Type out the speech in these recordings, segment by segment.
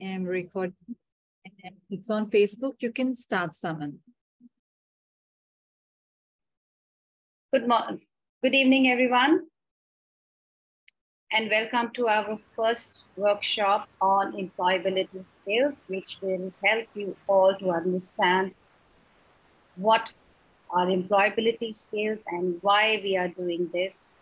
am recording. It's on Facebook. You can start, Saman. Good evening, everyone, and welcome to our first workshop on employability skills, which will help you all to understand what are employability skills and why we are doing this.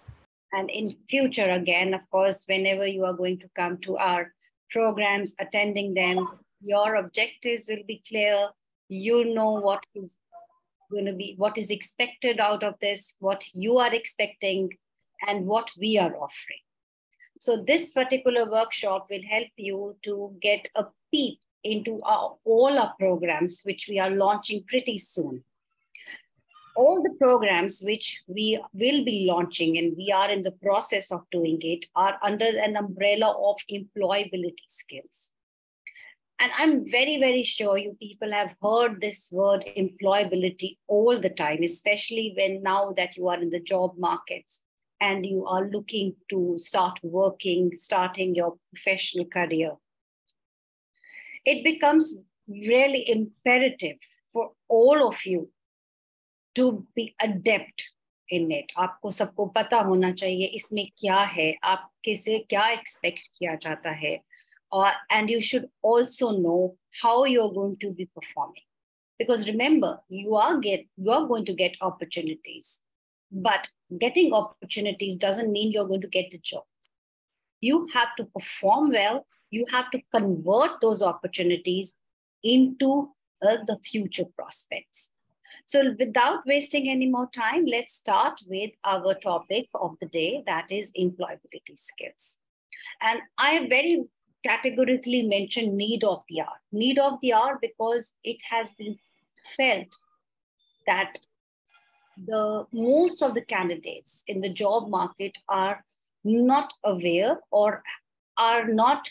And in future, again, of course, whenever you are going to come to our programs, attending them, your objectives will be clear. You know what is going to be, what is expected out of this, what you are expecting, and what we are offering. So this particular workshop will help you to get a peep into all our programs, which we are launching pretty soon. All the programs which we will be launching, and we are in the process of doing it, are under an umbrella of employability skills. And I'm very, very sure you people have heard this word employability all the time, especially when now that you are in the job markets and you are looking to start working, starting your professional career. It becomes really imperative for all of you to be adept in it. आपको सबको पता होना चाहिए इसमें क्या है, आपके से क्या expect किया जाता है, and you should also know how you're going to be performing. Because remember, you are going to get opportunities, but getting opportunities doesn't mean you're going to get the job. You have to perform well. You have to convert those opportunities into the future prospects. So without wasting any more time, let's start with our topic of the day, that is employability skills. And I have very categorically mentioned need of the hour. Need of the hour because it has been felt that most of the candidates in the job market are not aware or are not,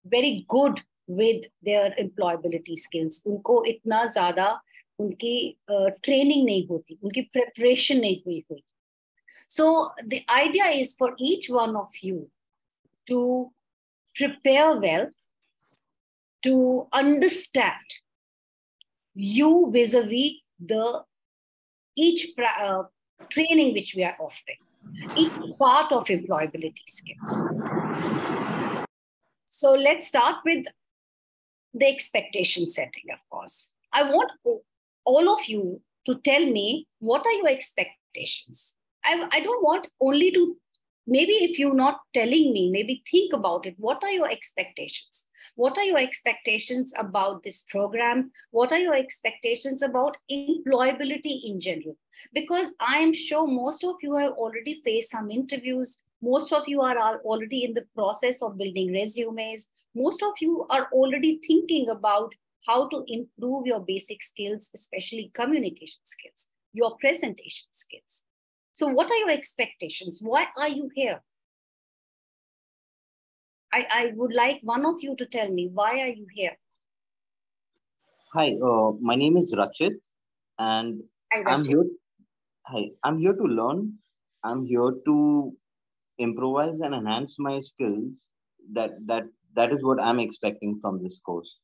very good with their employability skills. उनको इतना ज़्यादा उनकी training नहीं होती, उनकी preparation नहीं हुई. So the idea is for each one of you to prepare well, to understand you vis-a-vis each training which we are offering, each part of employability skills. So let's start with the expectation setting, of course. I want all of you to tell me, what are your expectations? I don't want only to, maybe if you're not telling me, maybe think about it. What are your expectations? What are your expectations about this program? What are your expectations about employability in general? Because I am sure most of you have already faced some interviews. Most of you are already in the process of building resumes. Most of you are already thinking about how to improve your basic skills, especially communication skills, your presentation skills. So what are your expectations? Why are you here? I would like one of you to tell me, why are you here? Hi, my name is Rachit, and Hi, Rachit. I'm here to learn. I'm here to improvise and enhance my skills. That is what I'm expecting from this course.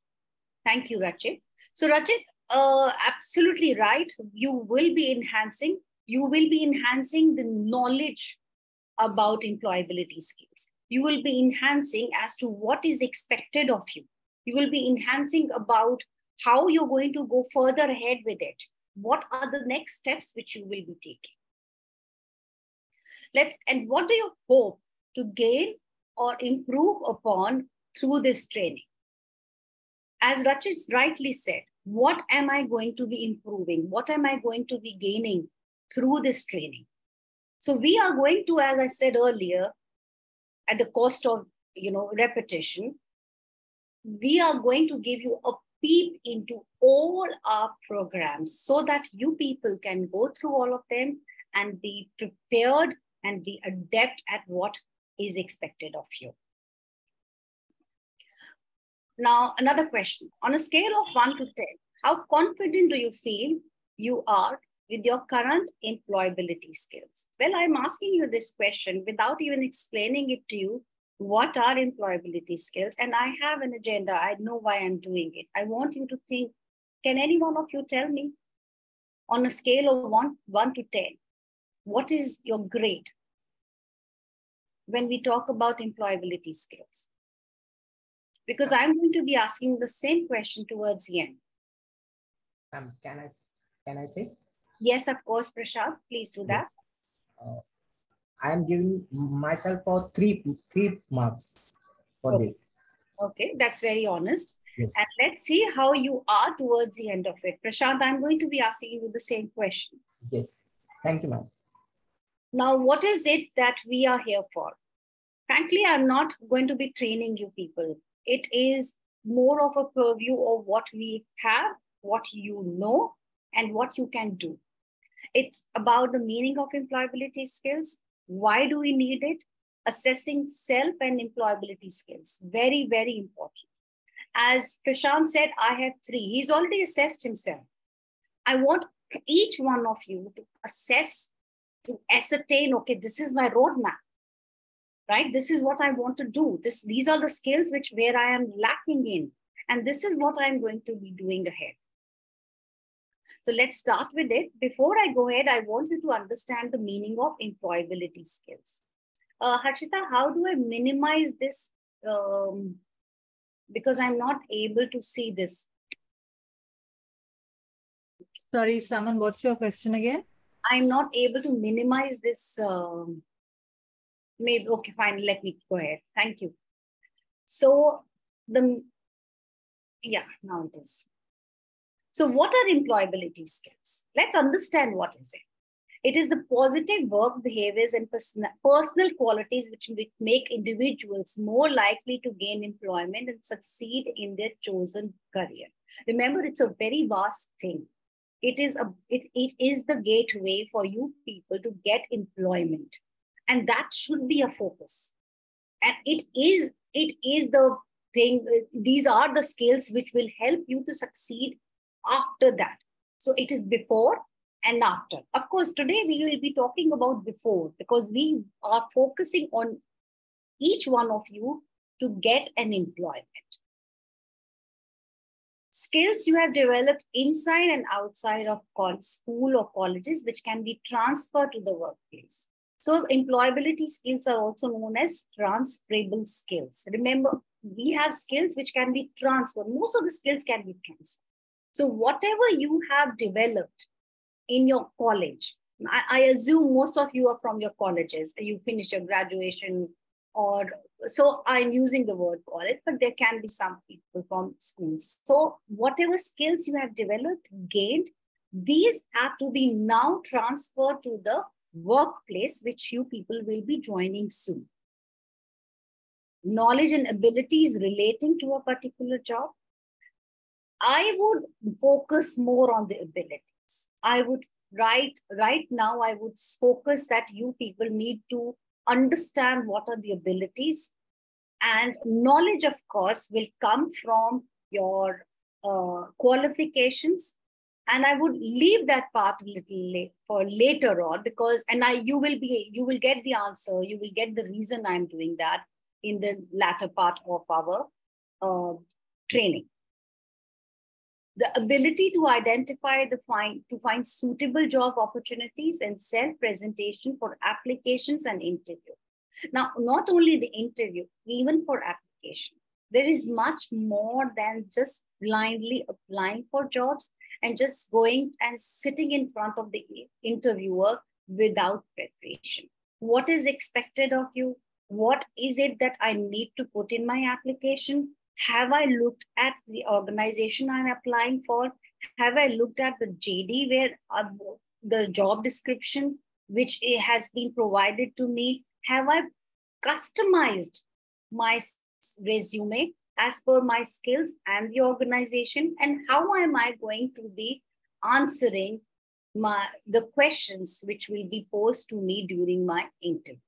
Thank you, Rachit. So Rachit, absolutely right. You will be enhancing the knowledge about employability skills. You will be enhancing as to what is expected of you. You will be enhancing about how you're going to go further ahead with it. What are the next steps which you will be taking? And what do you hope to gain or improve upon through this training? As Rachit rightly said, what am I going to be improving? What am I going to be gaining through this training? So we are going to, as I said earlier, at the cost of repetition, we are going to give you a peep into all our programs so that you people can go through all of them and be prepared and be adept at what is expected of you. Now, another question. On a scale of 1 to 10, how confident do you feel you are with your current employability skills? Well, I'm asking you this question without even explaining it to you. What are employability skills? And I have an agenda. I know why I'm doing it. I want you to think, can any one of you tell me on a scale of 1 to 10, what is your grade when we talk about employability skills? Because I'm going to be asking the same question towards the end. Can I say? Yes, of course, Prashant, please do that. Yes. I am giving myself for three marks for this. Okay, that's very honest. Yes. And let's see how you are towards the end of it. Prashant, I'm going to be asking you the same question. Yes. Thank you, ma'am. Now, what is it that we are here for? Frankly, I'm not going to be training you people. It is more of a purview of what we have, what you know, and what you can do. It's about the meaning of employability skills. Why do we need it? Assessing self and employability skills. Very, very important. As Prashant said, I have 3. He's already assessed himself. I want each one of you to assess, to ascertain, okay, this is my roadmap, right? This is what I want to do. These are the skills where I am lacking in. And this is what I'm going to be doing ahead. So let's start with it. Before I go ahead, I want you to understand the meaning of employability skills. Harshita, how do I minimize this? Because I'm not able to see this. Sorry, Saman, what's your question again? I'm not able to minimize this. Maybe, okay, fine, let me go ahead. Thank you. So yeah, now it is. So what are employability skills? Let's understand what is it. It is the positive work behaviors and personal qualities which make individuals more likely to gain employment and succeed in their chosen career. Remember, it's a very vast thing. It is the gateway for you people to get employment. And that should be a focus. And it is the thing, these are the skills which will help you to succeed after that. So it is before and after. Of course, today we will be talking about before because we are focusing on each one of you to get an employment. Skills you have developed inside and outside of school or colleges, which can be transferred to the workplace. So employability skills are also known as transferable skills. Remember, we have skills which can be transferred. Most of the skills can be transferred. So whatever you have developed in your college, I assume most of you are from your colleges. You finished your graduation, or so I'm using the word college, but there can be some people from schools. So whatever skills you have developed, gained, these have to be now transferred to the workplace, which you people will be joining soon. Knowledge and abilities relating to a particular job. I would focus more on the abilities. I would right now, I would focus that you people need to understand what are the abilities, and knowledge, of course, will come from your qualifications. And I would leave that part a little late for later on, because you will get the answer, you will get the reason I'm doing that in the latter part of our training. The ability to identify, to find suitable job opportunities and self-presentation for applications and interview. Now, not only the interview, even for application, there is much more than just blindly applying for jobs and just going and sitting in front of the interviewer without preparation. What is expected of you? What is it that I need to put in my application? Have I looked at the organization I'm applying for? Have I looked at the JD, where the job description, which has been provided to me? Have I customized my resume as per my skills and the organization? And how am I going to be answering the questions which will be posed to me during my interview?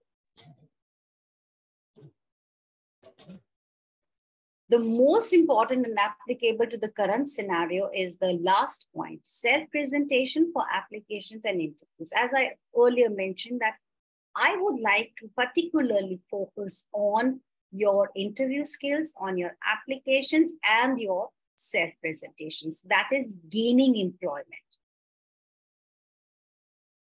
The most important and applicable to the current scenario is the last point, self-presentation for applications and interviews. As I earlier mentioned, that I would like to particularly focus on your interview skills, on your applications, and your self-presentations. That is gaining employment.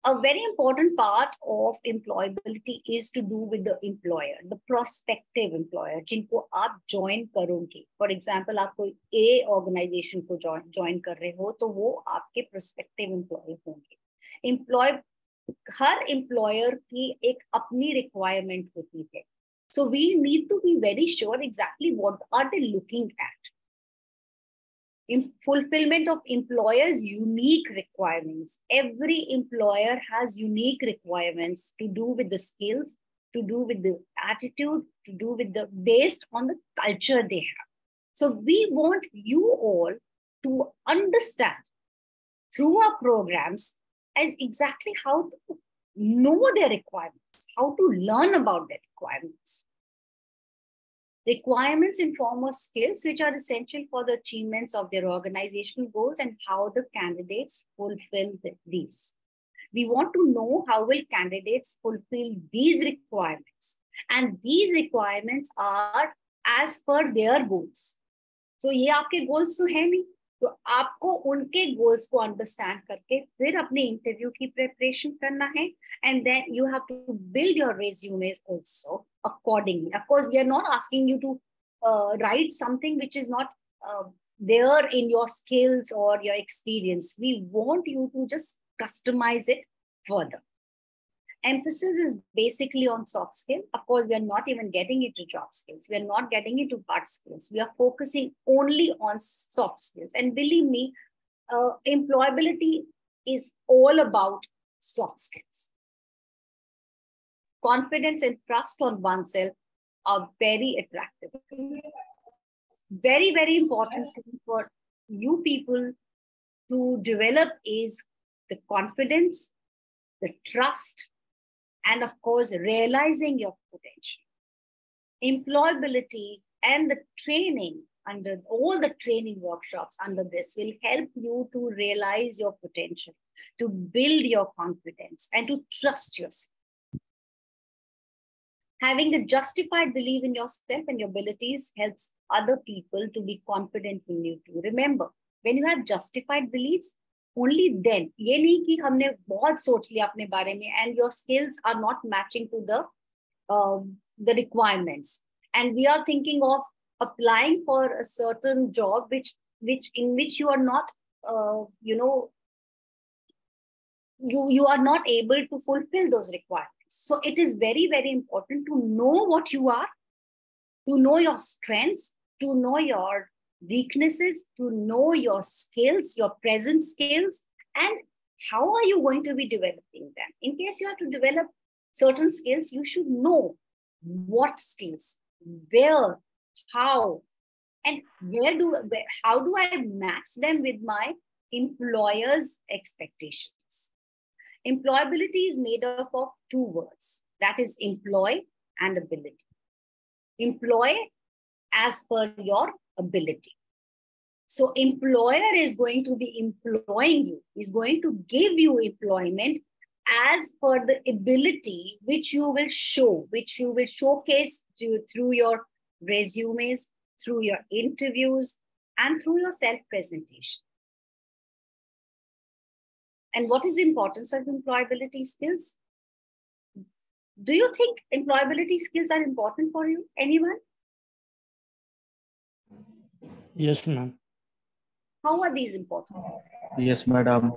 A very important part of employability is to do with the employer, the prospective employer, जिनको आप join करोगे. For example, आप कोई A organization को join कर रहे हो, तो वो आपके prospective employer होंगे. हर employer की एक अपनी requirement होती है. So we need to be very sure exactly what are they looking at. In fulfillment of employers' unique requirements. Every employer has unique requirements to do with the skills, to do with the attitude, to do with the based on the culture they have. So we want you all to understand through our programs as exactly how to know their requirements, how to learn about their requirements. Requirements in form of skills which are essential for the achievements of their organizational goals and how the candidates fulfill these. We want to know how will candidates fulfill these requirements, and these requirements are as per their goals. So ये आपके goals तो है नहीं, तो आपको उनके goals को understand करके फिर अपने interview की preparation करना है, and then you have to build your resumes also accordingly. Of course, we are not asking you to write something which is not there in your skills or your experience. We want you to just customize it further. Emphasis is basically on soft skill. Of course, we are not even getting into job skills. We are not getting into hard skills. We are focusing only on soft skills. And believe me, employability is all about soft skills. Confidence and trust on oneself are very attractive. Very, very important thing for you people to develop is the confidence, the trust, and of course, realizing your potential. Employability and the training under all the training workshops under this will help you to realize your potential, to build your confidence, and to trust yourself. Having a justified belief in yourself and your abilities helps other people to be confident in you too. Remember, when you have justified beliefs, only then, ये नहीं कि हमने बहुत सोच लिया अपने बारे में and your skills are not matching to the requirements, and we are thinking of applying for a certain job in which you are not you are not able to fulfill those requirements. So it is very, very important to know what you are, to know your strengths, to know your weaknesses, to know your skills, your present skills, and how are you going to be developing them. In case you have to develop certain skills, you should know what skills, where, how, and how do I match them with my employer's expectations. Employability is made up of two words, that is employ and ability. Employ as per your ability. So employer is going to be employing you, is going to give you employment as per the ability which you will show, which you will showcase through your resumes, through your interviews, and through your self-presentation. And what is the importance of employability skills? Do you think employability skills are important for you? Anyone? Yes, ma'am. How are these important? Yes, madam.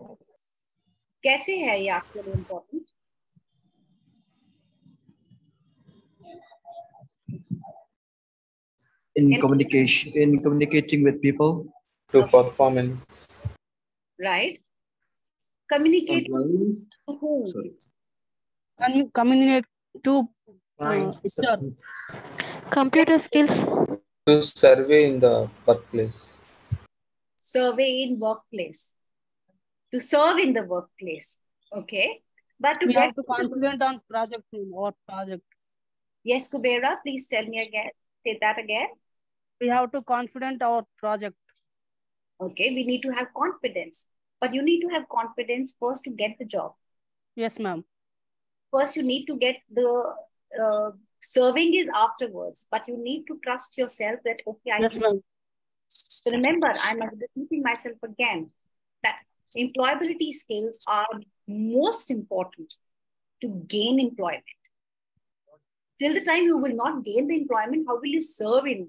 कैसे है ये आपके लिए important? In communicating with people. To performance. Right. Communicate to whom? Sorry. Communicate to computer skills. To survey in the workplace. Survey in workplace. To serve in the workplace. Okay. But to we get have to confident on project or project. Yes, Kubera, please tell me again. Say that again. We have to confident our project. Okay, we need to have confidence. But you need to have confidence first to get the job. Yes, ma'am. First, you need to get the Serving is afterwards, but you need to trust yourself that, okay, I Yes, can. ma'am. So remember, I'm repeating myself again, that employability skills are most important to gain employment. Till the time you will not gain the employment, how will you serve in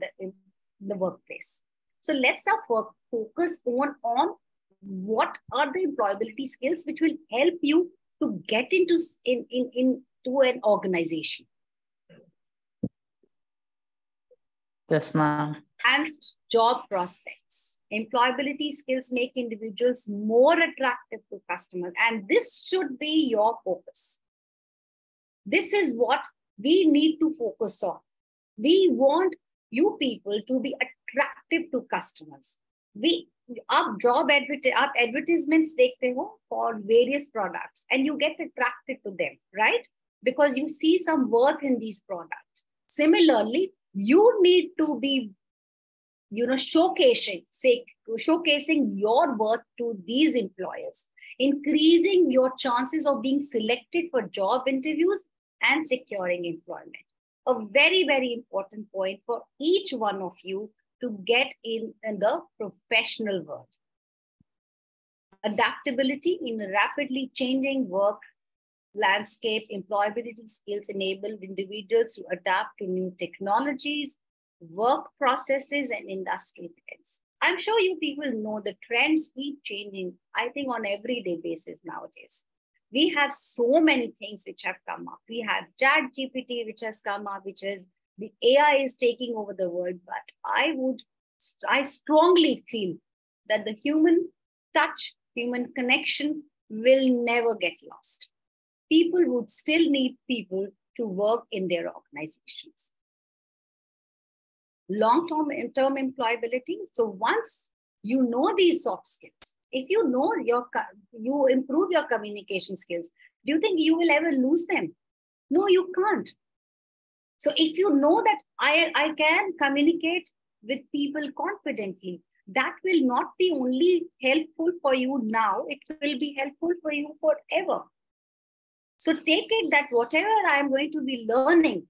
the workplace? So let's now focus on what are the employability skills which will help you to get into an organization. Yes, ma'am. Advanced job prospects. Employability skills make individuals more attractive to customers, and this should be your focus. This is what we need to focus on. We want you people to be attractive to customers. आप advertisements देखते हो for various products and you get attracted to them, right? Because you see some worth in these products. Similarly, you need to be, showcasing your worth to these employers, increasing your chances of being selected for job interviews and securing employment. A very, very important point for each one of you to get in the professional world. Adaptability in a rapidly changing work landscape. Employability skills enable individuals to adapt to new technologies, work processes, and industry trends. I'm sure you people know the trends keep changing, I think, on everyday basis nowadays. We have so many things which have come up. We have ChatGPT, which has come up, which is the AI is taking over the world. But I strongly feel that the human touch, human connection will never get lost. People would still need people to work in their organizations. Long-term employability. So once you know these soft skills, if you know you improve your communication skills, do you think you will ever lose them? No, you can't. So if you know that I can communicate with people confidently, that will not be only helpful for you now, it will be helpful for you forever. So take it that whatever I am going to be learning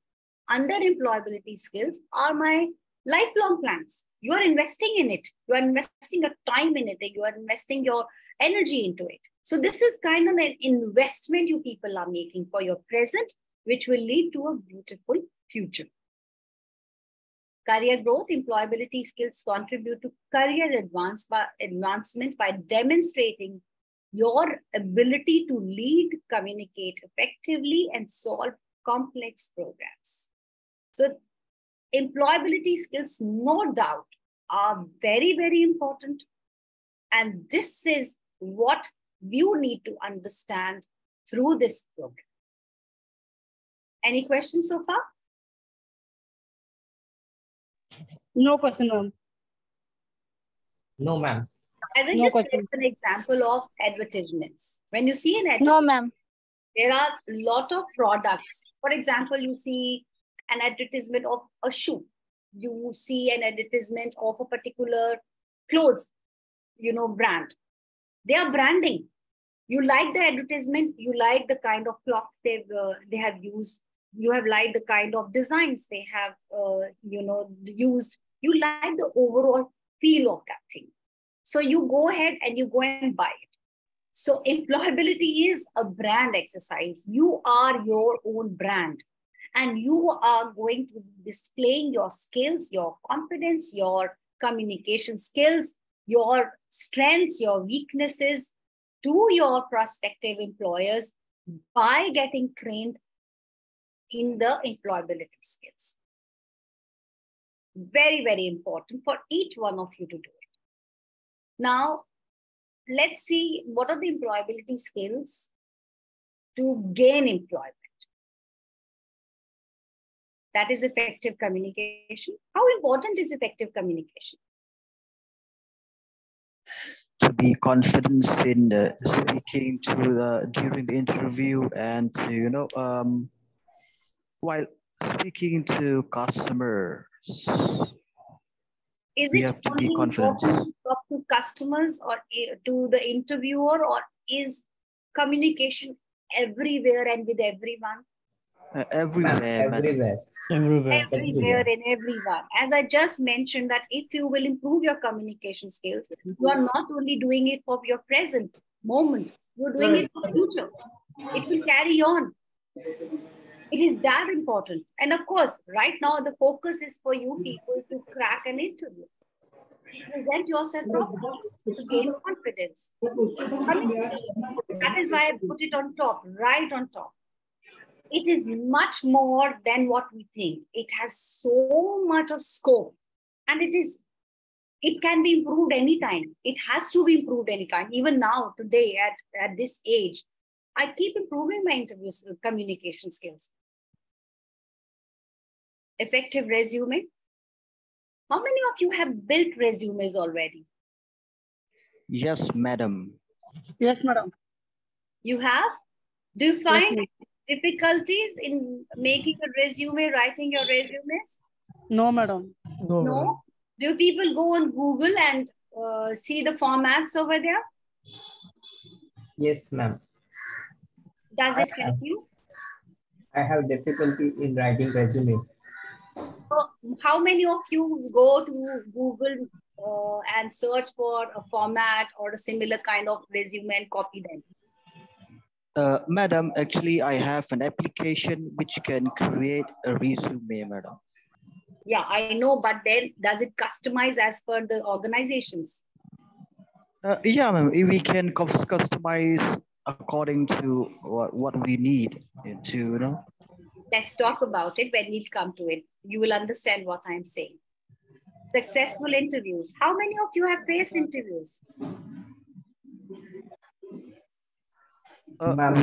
under employability skills are my lifelong plans. You are investing in it. You are investing your time in it. You are investing your energy into it. So this is kind of an investment you people are making for your present, which will lead to a beautiful future. Career growth. Employability skills contribute to career advancement by demonstrating your ability to lead, communicate effectively, and solve complex programs. So employability skills, no doubt, are very, very important. And this is what you need to understand through this program. Any questions so far? No question, ma'am. No, ma'am. As I No just question. gave an example of advertisements. When you see an advertisement, No, ma'am. there are a lot of products. For example, you see an advertisement of a shoe. You see an advertisement of a particular clothes, brand. They are branding. You like the advertisement. You like the kind of cloths they have used. You have liked the kind of designs they have, used. You like the overall feel of that thing. So you go ahead and you go and buy it. So employability is a brand exercise. You are your own brand. And you are going to be displaying your skills, your confidence, your communication skills, your strengths, your weaknesses to your prospective employers by getting trained in the employability skills. Very, very important for each one of you to do it. Now, let's see what are the employability skills to gain employment. That is effective communication. How important is effective communication? To be confident in speaking during the interview and while speaking to customers. Is We it have to be only confident. important to talk to customers or to the interviewer, or is communication everywhere and with everyone? Everywhere, madam. Everywhere. Everywhere. Everywhere and everyone. As I just mentioned, that if you will improve your communication skills, you are not only doing it for your present moment, you're doing it for future. It will carry on. It is that important. And of course, right now, the focus is for you people to crack an interview. Present yourself properly to gain confidence. Communication. That is why I put it on top, right on top. It is much more than what we think. It has so much of scope, and it can be improved anytime. It has to be improved anytime. Even now, today, at this age, I keep improving my interviews, communication skills. Effective resume. How many of you have built resumes already? Yes, madam. Yes, madam. You have? Do you find ma'am. difficulties in making a resume, writing your resumes? No, madam. No? Do people go on Google and see the formats over there? Yes, ma'am. Does it help you? I have difficulty in writing resume. So how many of you go to Google and search for a format or a similar kind of resume and copy them? Madam, actually, I have an application which can create a resume, madam. Yeah, I know, but then does it customize as per the organizations? Yeah, ma'am, we can customize according to what we need to, you know. Let's talk about it when we come to it. You will understand what I'm saying. Successful interviews. How many of you have faced interviews? Ma'am,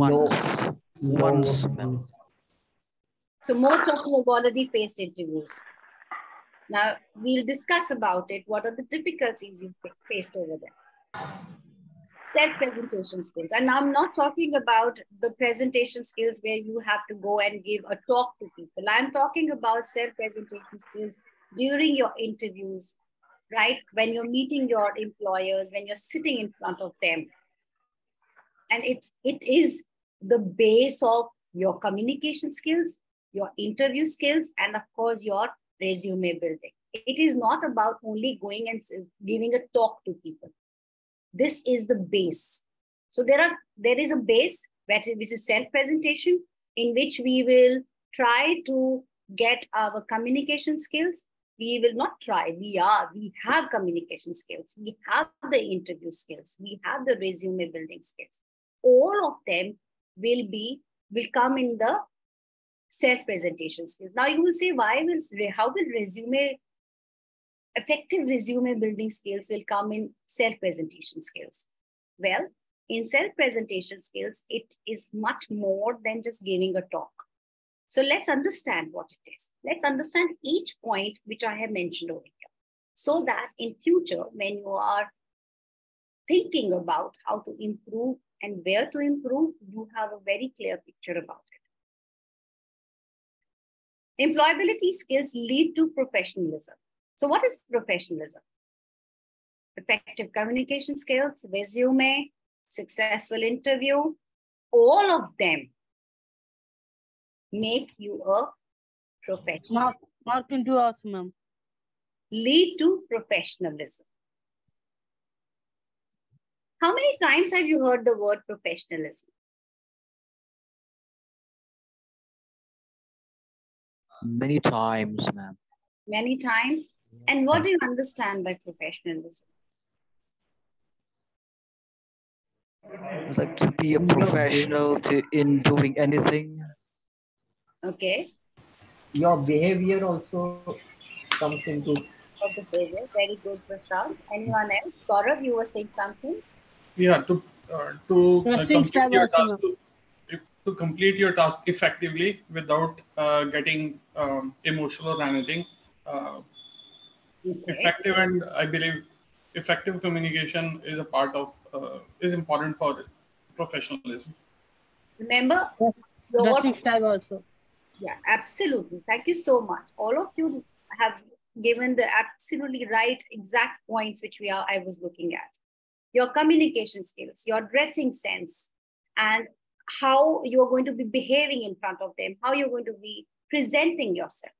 Once, ma'am. So most of you have already faced interviews. Now we'll discuss about it. What are the difficulties you faced over there? Self-presentation skills. And I'm not talking about the presentation skills where you have to go and give a talk to people. I'm talking about self-presentation skills during your interviews, right? When you're meeting your employers, when you're sitting in front of them. And it is the base of your communication skills, your interview skills, and of course, your resume building. It is not about only going and giving a talk to people. This is the base. So there is a base which is self-presentation, in which we will try to get our communication skills. We will not try, we have communication skills. We have the interview skills. We have the resume building skills. All of them will come in the self-presentation skills. Now you will say, how will effective resume building skills will come in self-presentation skills? Well, in self-presentation skills, it is much more than just giving a talk. So let's understand what it is. Let's understand each point which I have mentioned over here, so that in future, when you are thinking about how to improve and where to improve, you have a very clear picture about it. Employability skills lead to professionalism. So what is professionalism? Effective communication skills, resume, successful interview, all of them make you a professional. Mark into us, ma'am. Lead to professionalism. How many times have you heard the word professionalism? Many times, ma'am. Many times. And what do you understand by professionalism? It's like to be a professional in doing anything. Okay. Your behavior also comes into. Behavior. Very good, Prashant. Anyone else? Gaurav, you were saying something? Yeah, to complete your task effectively without getting emotional or anything. Effective, and I believe effective communication is a part of is important for professionalism. Remember, Dressing style also. Yeah, absolutely. Thank you so much. All of you have given the absolutely right exact points which I was looking at. Your communication skills, your dressing sense, and how you're going to be behaving in front of them, how you're going to be presenting yourself.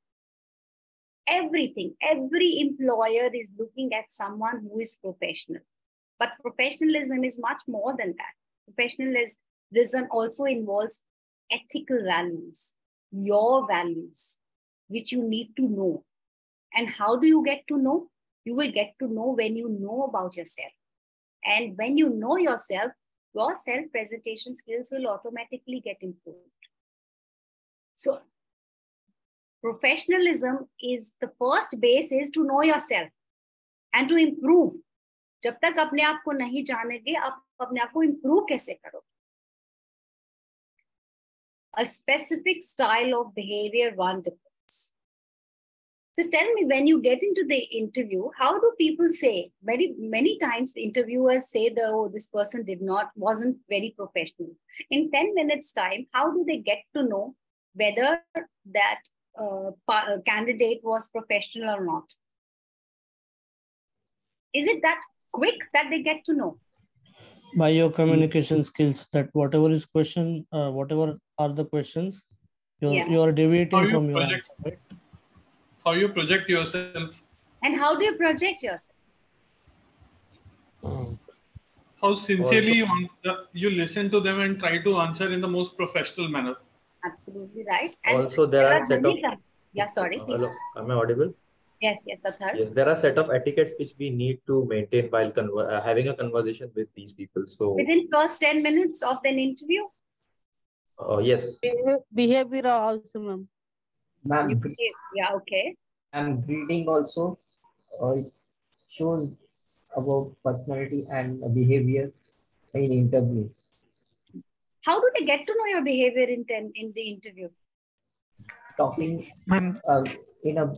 Everything, every employer is looking at someone who is professional. But professionalism is much more than that. Professionalism also involves ethical values, your values, which you need to know. And how do you get to know? You will get to know when you know about yourself. And when you know yourself, your self-presentation skills will automatically get improved. So professionalism is the first base is to know yourself and to improve. जब तक अपने आप को नहीं जानेंगे, आप अपने आप को improve कैसे करोगे? A specific style of behavior one depends. So tell me, when you get into the interview, how do people say? Many times interviewers say that, oh, this person wasn't very professional. In 10 minutes time, how do they get to know whether that candidate was professional or not? Is it that quick that they get to know? By your communication skills, that whatever is question, whatever are the questions, you are deviating from your answer, right? How you project yourself. And how do you project yourself? How sincerely you listen to them and try to answer in the most professional manner. Absolutely right. And also, there are set of... Yeah, sorry, please. Hello, am I audible? Yes, Athar. Yes, there are set of etiquettes which we need to maintain while having a conversation with these people. So within first 10 minutes of an interview? Yes. Behavior also, ma'am. Yeah, okay. And greeting also shows about personality and behavior in interview. How do they get to know your behavior in the interview? Talking in a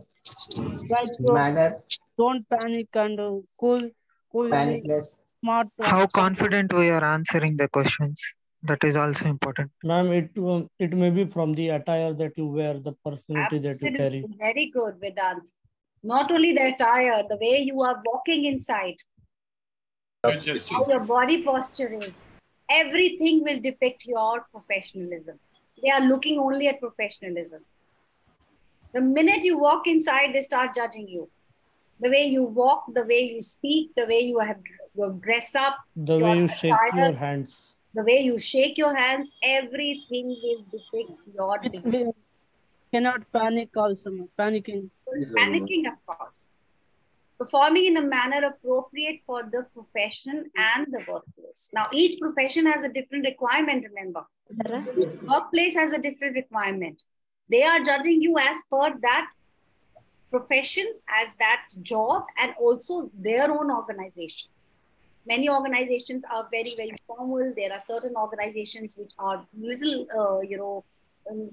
manner. Don't panic and cool. Panicless. Smart. How confident we are answering the questions. That is also important. Ma'am, it may be from the attire that you wear, the personality that you carry. Very good, Vedant. Not only the attire, the way you are walking inside, how your body posture is. Everything will depict your professionalism. They are looking only at professionalism. The minute you walk inside, they start judging you. The way you walk, the way you speak, the way you're dressed up, the way you shake your hands. The way you shake your hands, everything will depict your behavior. Cannot panic also, panicking. Panicking, of course. Performing in a manner appropriate for the profession and the workplace. Now, each profession has a different requirement, remember. Each workplace has a different requirement. They are judging you as per that profession, as that job, and also their own organization. Many organizations are very, very formal. There are certain organizations which are little,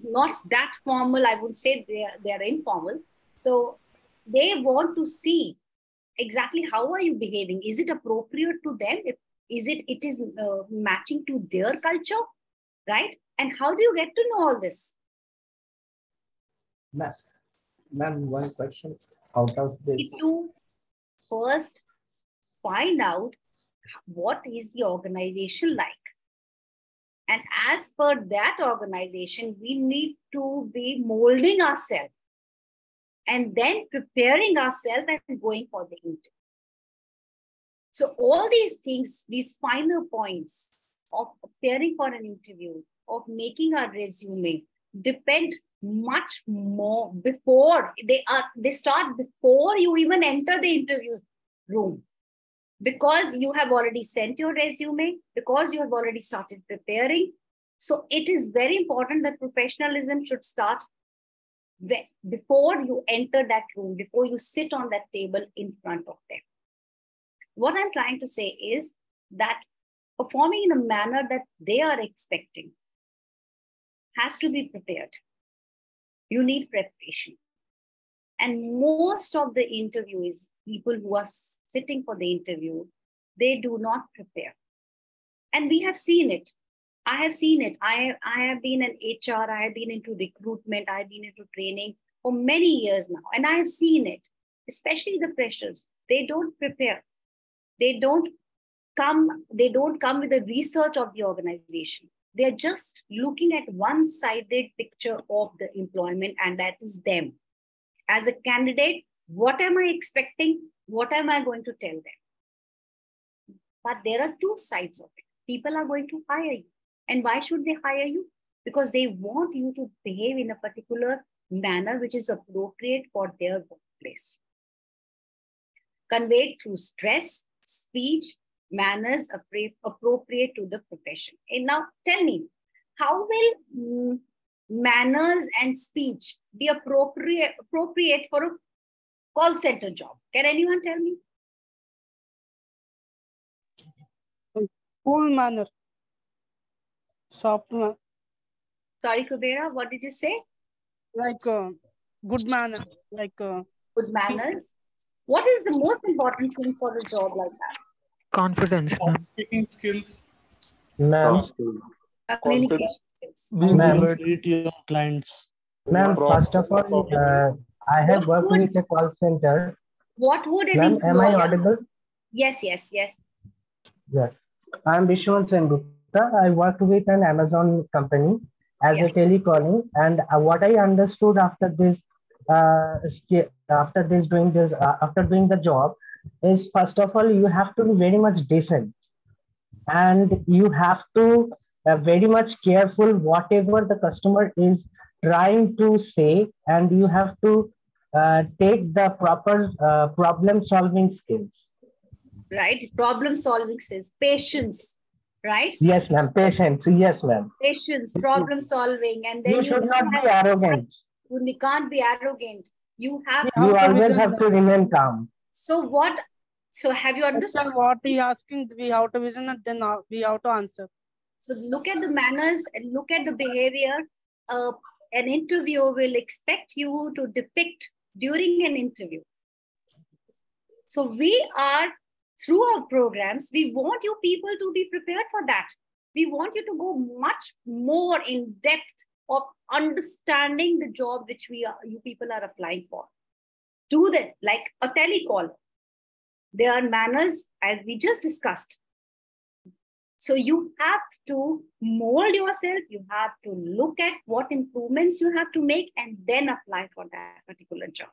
not that formal. I would say they are informal. So they want to see exactly how are you behaving. Is it appropriate to them? Is it is matching to their culture, right? And how do you get to know all this? Ma'am, one question out of this. To first find out what is the organization like. And as per that organization, we need to be molding ourselves and then preparing ourselves and going for the interview. So all these things, these finer points of preparing for an interview, of making our resume, depend much more before they start before you even enter the interview room. Because you have already sent your resume, because you have already started preparing. So it is very important that professionalism should start before you enter that room, before you sit on that table in front of them. What I'm trying to say is that performing in a manner that they are expecting has to be prepared. You need preparation. And most of the interviewees, people who are sitting for the interview, they do not prepare. And we have seen it. I have seen it. I have been in HR, I have been into recruitment, I have been into training for many years now. And I have seen it, especially the freshers. They don't prepare. They don't come with the research of the organization. They're just looking at one-sided picture of the employment, and that is them. As a candidate, what am I expecting? What am I going to tell them? But there are two sides of it. People are going to hire you. And why should they hire you? Because they want you to behave in a particular manner which is appropriate for their workplace. Conveyed through stress, speech, manners appropriate to the profession. And now tell me, how will manners and speech be appropriate for a call center job? Can anyone tell me? Cool manner. Soft manner. Sorry, Kubera, what did you say? Like good manner. Like good manners. What is the most important thing for a job like that? Confidence, ma'am. Speaking skills. Ma'am. Communication skills. Ma'am, treat your clients. Ma'am, first of all, I have worked with a call center. What would an Ma'am, employer... am I audible? Yes, yes, yes. Yes. I'm Vishwan Sengupta. I worked with an Amazon company as a telecalling, and what I understood after doing the job is, first of all, you have to be very much decent, and you have to very much careful whatever the customer is trying to say, and you have to take the proper problem solving skills. Right, problem solving skills, patience, right? Yes, ma'am. Patience. Yes, ma'am. Patience, problem solving, and then you should not be arrogant. You can't be arrogant. You have. You always have to remain calm. So what? So have you understood what he asking? We have to vision and then we have to answer. So look at the manners and look at the behavior. An interviewer will expect you to depict during an interview. So we are, through our programs, we want you people to be prepared for that. We want you to go much more in depth of understanding the job which you people are applying for. Do that like a telecall. There are manners, as we just discussed. So you have to mold yourself. You have to look at what improvements you have to make and then apply for that particular job.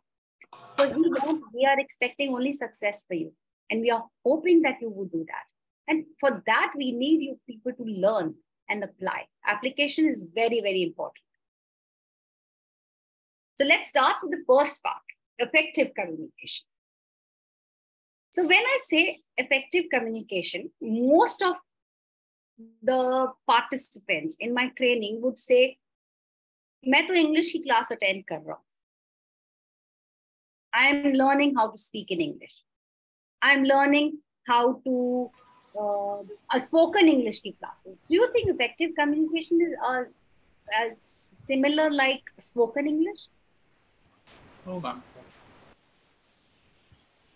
So we are expecting only success for you. And we are hoping that you will do that. And for that, we need you people to learn and apply. Application is very, very important. So let's start with the first part, effective communication. So when I say effective communication, most of the participants in my training would say, मैं तो English की class attend कर रहा हूँ. I am learning how to speak in English. I'm learning how to spoken English classes. Do you think effective communication is similar like spoken English? Oh, ma'am.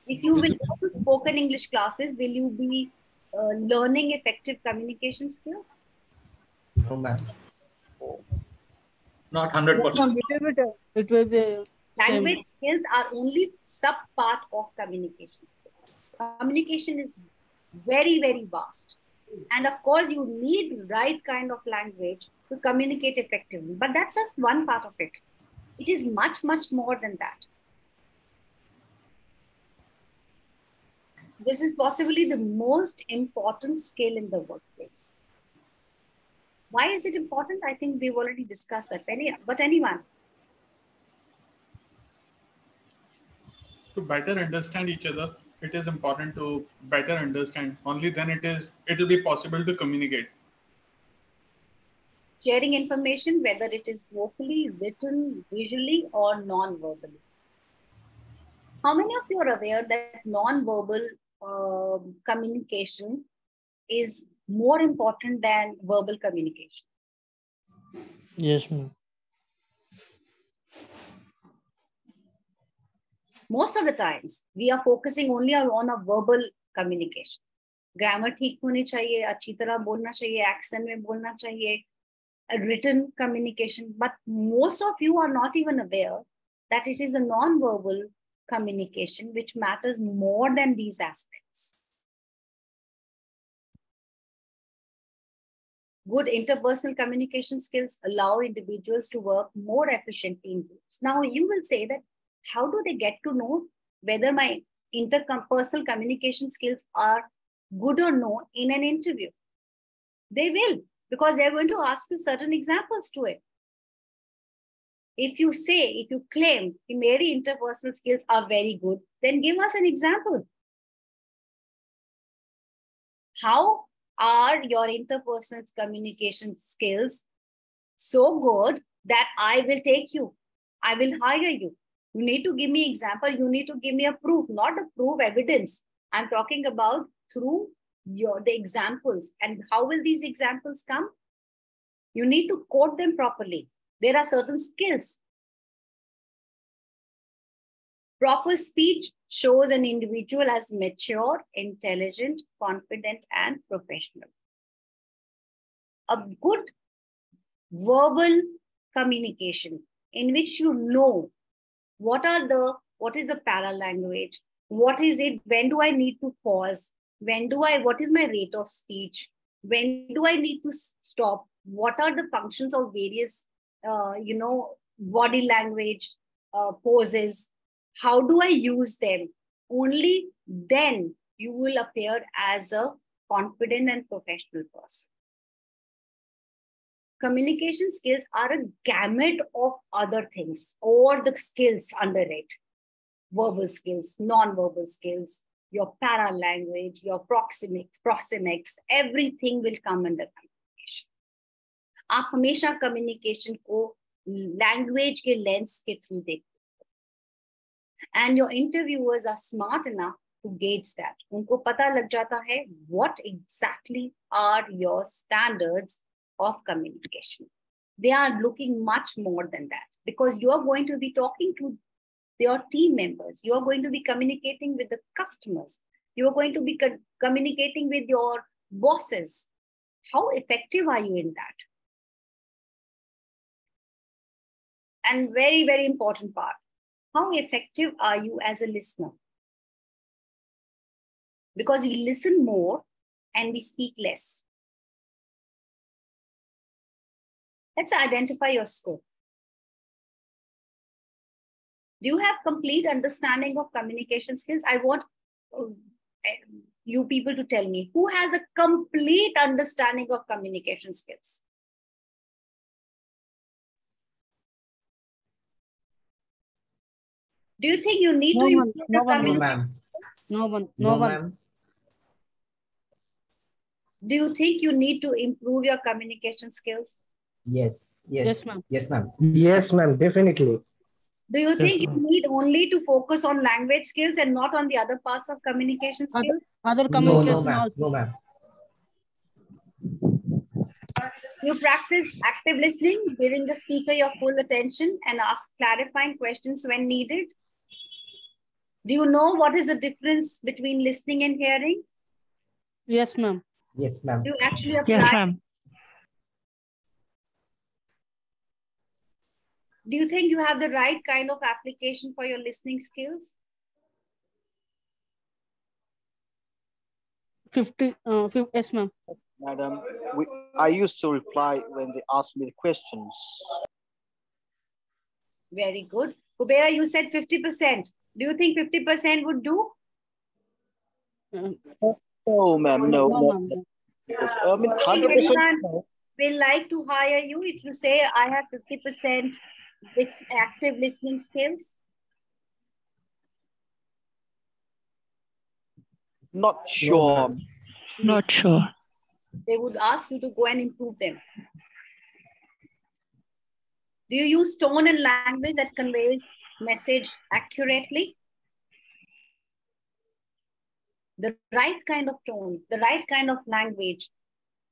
If you will go to spoken English classes, will you be learning effective communication skills? No, ma'am. Not 100%. It will be language skills are only sub part of communication skills. Communication is very, very vast. And of course, you need the right kind of language to communicate effectively. But that's just one part of it. It is much, much more than that. This is possibly the most important skill in the workplace. Why is it important? I think we've already discussed that. But anyone? To better understand each other, it is important to better understand. Only then it will be possible to communicate. Sharing information, whether it is vocally, written, visually, or non-verbally. How many of you are aware that non-verbal communication is more important than verbal communication? Yes, ma'am. Most of the times, we are focusing only on a verbal communication. Grammar ठीक होनी चाहिए, अच्छी तरह बोलना चाहिए, accent में बोलना चाहिए, a written communication. But most of you are not even aware that it is a non-verbal communication which matters more than these aspects. Good interpersonal communication skills allow individuals to work more efficiently in groups. Now you will say that, how do they get to know whether my interpersonal communication skills are good or no in an interview? They will, because they're going to ask you certain examples to it. If you claim कि मेरी interpersonal skills are very good, then give us an example. How are your interpersonal communication skills so good that I will take you? I will hire you. You need to give me example. You need to give me a proof, not a proof, evidence. I'm talking about through the examples. And how will these examples come? You need to quote them properly. There are certain skills. Proper speech shows an individual as mature, intelligent, confident, and professional. A good verbal communication in which you know what is the paralanguage, what is it, when do I need to pause, what is my rate of speech, when do I need to stop, what are the functions of various, body language, poses, how do I use them? Only then you will appear as a confident and professional person. Communication skills are a gamut of other things, or the skills under it. Verbal skills, non-verbal skills, your paralanguage, your proxemics, everything will come under communication. आप हमेशा communication को language के lens के through देखते. And your interviewers are smart enough to gauge that. उनको पता लग जाता है what exactly are your standards of communication. They are looking much more than that, because you are going to be talking to your team members. You are going to be communicating with the customers. You are going to be communicating with your bosses. How effective are you in that? And very, very important part. How effective are you as a listener? Because we listen more and we speak less. Let's identify your scope. Do you have complete understanding of communication skills? I want you people to tell me who has a complete understanding of communication skills. Do you think you need to improve your communication skills? No one. Do you think you need to improve your communication skills? Yes, ma'am. Yes, ma'am, definitely. Do you think you need only to focus on language skills and not on the other parts of communication skills? Other communication No, ma'am. You practice active listening, giving the speaker your full attention and ask clarifying questions when needed. Do you know what is the difference between listening and hearing? Yes, ma'am. Yes, ma'am. Do you actually apply? Yes, ma'am. Do you think you have the right kind of application for your listening skills? 50, yes, ma'am. Madam, I used to reply when they asked me the questions. Very good. Kubera, you said 50%. Do you think 50% would do? Oh, ma'am, no. Because, 100%. Will like to hire you if you say I have 50% this active listening skills? Not sure. Not sure. They would ask you to go and improve them. Do you use tone and language that conveys message accurately? The right kind of tone, the right kind of language.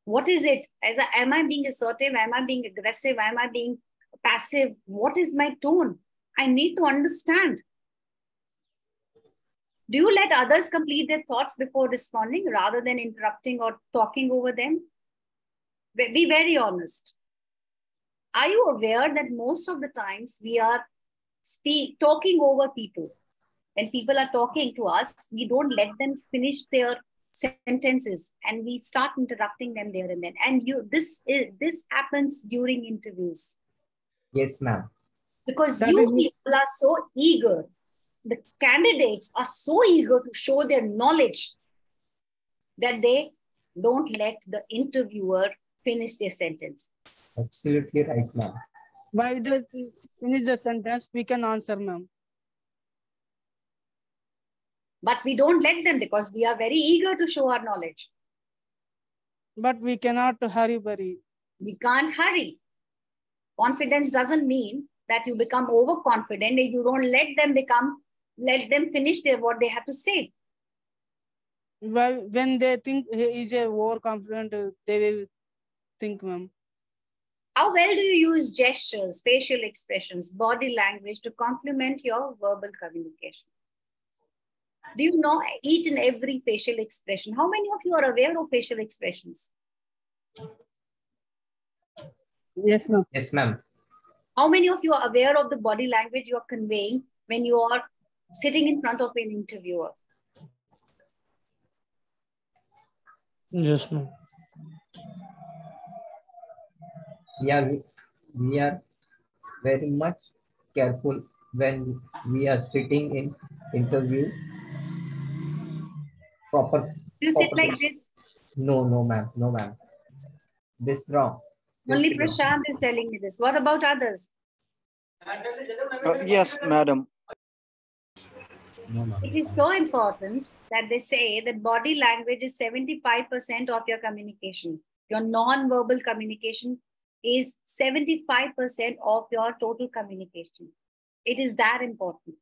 What is it? Am I being assertive? Am I being aggressive? Am I being passive? What is my tone? I need to understand. Do you let others complete their thoughts before responding rather than interrupting or talking over them? Be very honest. Are you aware that most of the times we are talking over people? When people are talking to us, we don't let them finish their sentences and we start interrupting them there and then. And this happens during interviews. Yes, ma'am. Because you people are so eager. The candidates are so eager to show their knowledge that they don't let the interviewer finish their sentence. Absolutely right, ma'am. By the finish the sentence, we can answer, ma'am. But we don't let them because we are very eager to show our knowledge. But we cannot hurry. We can't hurry. Confidence doesn't mean that you become overconfident if you don't let them finish what they have to say. When they think he is overconfident, they will think, ma'am. How well do you use gestures, facial expressions, body language to complement your verbal communication? Do you know each and every facial expression? How many of you are aware of facial expressions? Yes, ma'am. Yes, ma'am. How many of you are aware of the body language you are conveying when you are sitting in front of an interviewer? Yes, ma'am. Yeah, we are very much careful when we are sitting in interview. Proper. Do you sit like this? No, ma'am. No, ma'am. This wrong. Only Prashant is telling me this. What about others? Yes, madam. No, it is so important that they say that body language is 75% of your communication. Your non-verbal communication is 75% of your total communication. It is that important.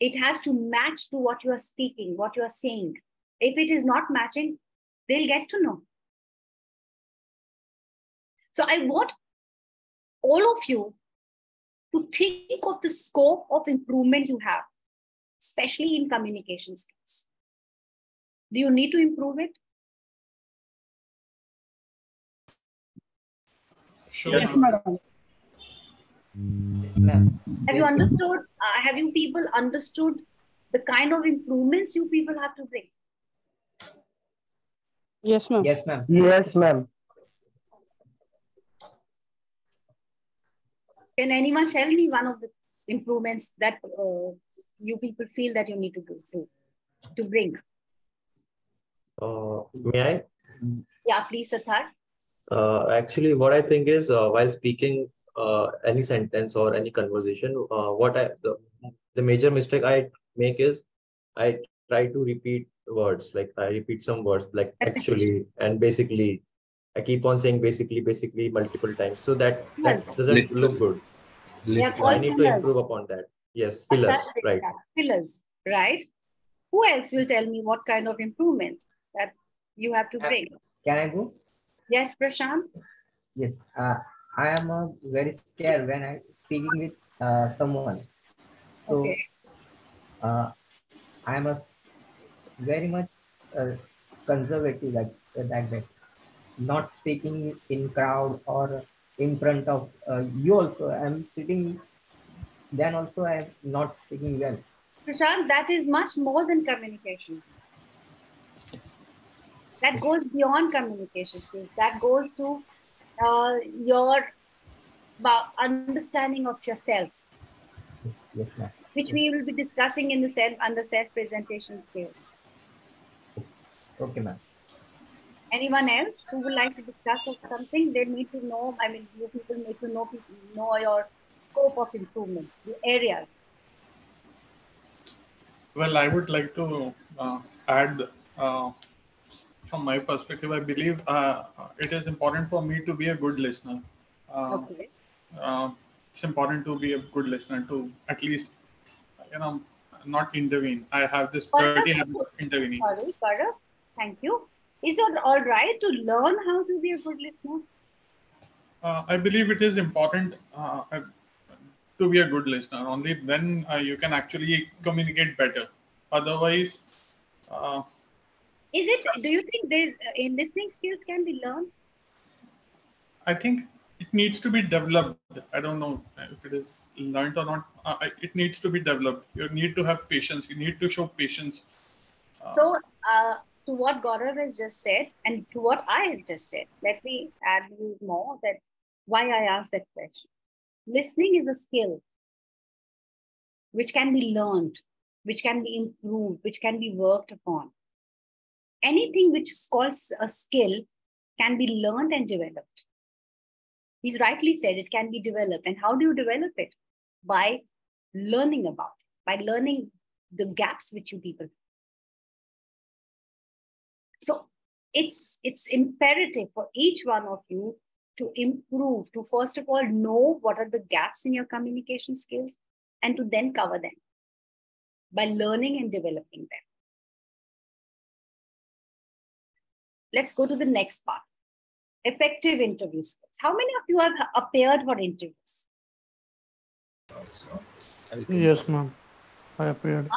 It has to match to what you are speaking, what you are saying. If it is not matching, they'll get to know. So I want all of you to think of the scope of improvement you have, especially in communication skills. Do you need to improve it? Sure. Yes, madam. Yes, ma'am. Have you understood? Have you people understood the kind of improvements you people have to bring? Yes, ma'am. Yes, ma'am. Yes, ma'am. Can anyone tell me one of the improvements that you people feel that you need to do to bring? May I? Yeah, please, Sathar. Actually, what I think is while speaking any sentence or any conversation, the major mistake I make is I try to repeat words. Like I repeat some words like actually and basically. I keep on saying basically multiple times, so that doesn't look good. So I need to improve upon that. Yes, fillers, right? Fillers, right? Who else will tell me what kind of improvement that you have to bring? Can I go? Yes, Prashant. Yes, I am very scared when I'm speaking with someone. So okay. I am very much conservative like that. Not speaking in crowd or in front of you also. I'm sitting, then also I'm not speaking well. Prashant, that is much more than communication. That goes beyond communication skills. That goes to your understanding of yourself. Yes, ma'am. Which we will be discussing in the under self-presentation skills. Okay, ma'am. Anyone else who would like to discuss something? They need to know. I mean, you people need to know your scope of improvement, the areas. Well, I would like to add from my perspective. I believe it is important for me to be a good listener. Okay. It's important to be a good listener, to at least, not intervene. I have this dirty habit of intervening. Sorry, Gaurav. Thank you. Is it all right to learn how to be a good listener? I believe it is important to be a good listener. Only then you can actually communicate better. Otherwise, do you think in listening skills can be learned? I think it needs to be developed. I don't know if it is learned or not. It needs to be developed. You need to have patience. You need to show patience So to what Gaurav has just said and to what I have just said, let me add you more that why I asked that question. Listening is a skill which can be learned, which can be improved, which can be worked upon. Anything which is called a skill can be learned and developed. He's rightly said it can be developed. And how do you develop it? By learning about it, by learning the gaps which you people have. So it's imperative for each one of you to improve, to first of all know what are the gaps in your communication skills and to then cover them by learning and developing them. Let's go to the next part. Effective interview skills. How many of you have appeared for interviews? Yes, ma'am. I appeared.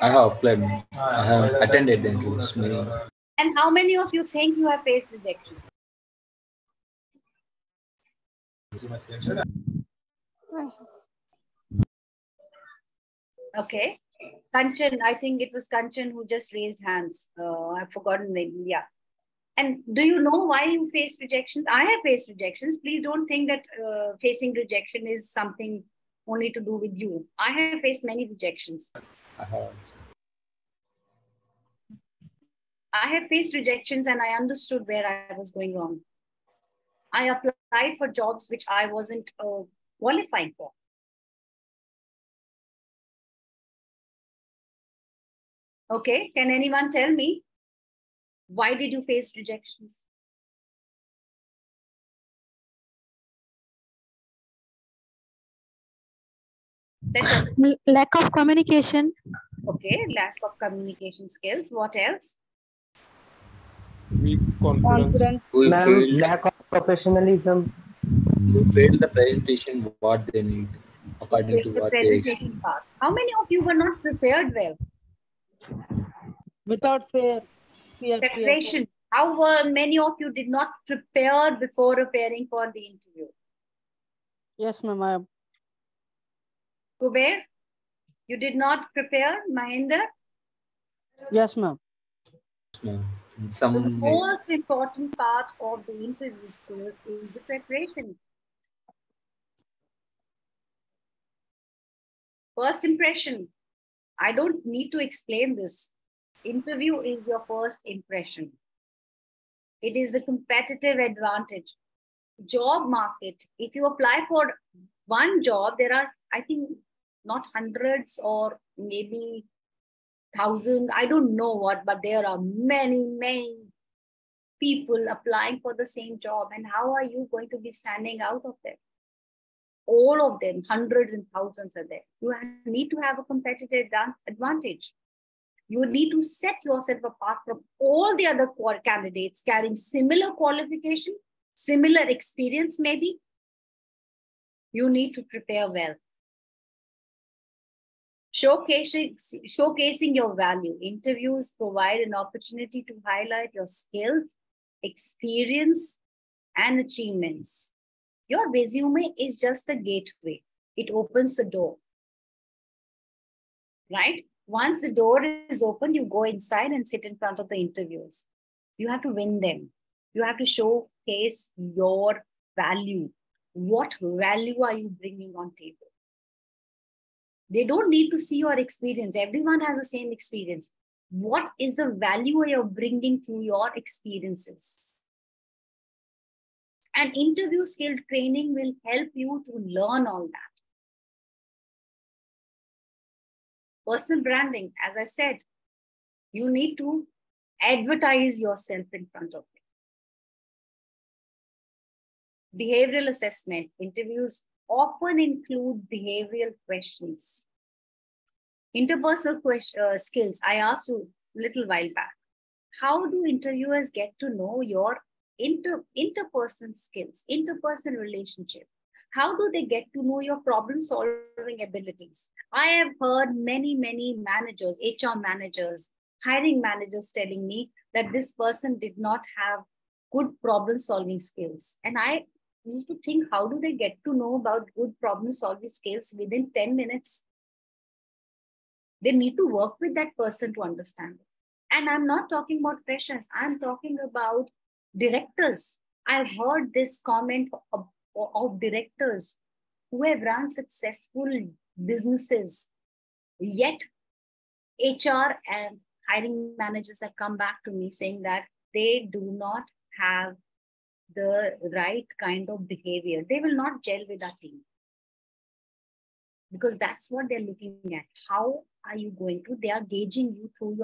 I have applied. I have attended the interviews. Many. And how many of you think you have faced rejection? Okay. Kanchan, I think it was Kanchan who just raised hands. I've forgotten the name. Yeah. And do you know why you face rejections? I have faced rejections. Please don't think that facing rejection is something only to do with you. I have faced many rejections. I have faced rejections and I understood where I was going wrong. I applied for jobs which I wasn't qualified for. Okay, can anyone tell me, why did you face rejections? Lack of communication. Okay, lack of communication skills. What else? Weak confidence. Lack of professionalism. We failed the presentation what they need according to The what they presentation expect. part. How many of you were not prepared well? Without fear. Preparation. How were many of you did not prepare before appearing for the interview? Yes, ma'am. Kuber, you did not prepare, Mahinder? Yes, ma'am. So the most important part of the interview skills is the preparation. First impression. I don't need to explain this. Interview is your first impression. It is the competitive advantage. Job market. If you apply for one job, there are, I think, not hundreds or maybe 1,000. I don't know what, but there are many, many people applying for the same job. And how are you going to be standing out of them? All of them, hundreds and thousands are there. You need to have a competitive advantage. You need to set yourself apart from all the other candidates carrying similar qualification, similar experience maybe. You need to prepare well. Showcasing your value. Interviews provide an opportunity to highlight your skills, experience, and achievements. Your resume is just the gateway. It opens the door, right? Once the door is open, you go inside and sit in front of the interviews. You have to win them. You have to showcase your value. What value are you bringing on table? They don't need to see your experience. Everyone has the same experience. What is the value you're bringing through your experiences? And interview skill training will help you to learn all that. Personal branding, as I said, you need to advertise yourself in front of them. Behavioral assessment. Interviews often include behavioral questions. Interpersonal skills. I asked you a little while back. How do interviewers get to know your interpersonal skills, interpersonal relationship? How do they get to know your problem-solving abilities? I have heard many, many managers, HR managers, hiring managers telling me that this person did not have good problem-solving skills. And I used to think, how do they get to know about good problem-solving skills within 10 minutes? They need to work with that person to understand it. And I'm not talking about freshers. I'm talking about directors. I've heard this comment of directors who have run successful businesses, yet HR and hiring managers have come back to me saying that they do not have the right kind of behavior. They will not gel with our team. Because that's what they're looking at. How are you going to? They are gauging you through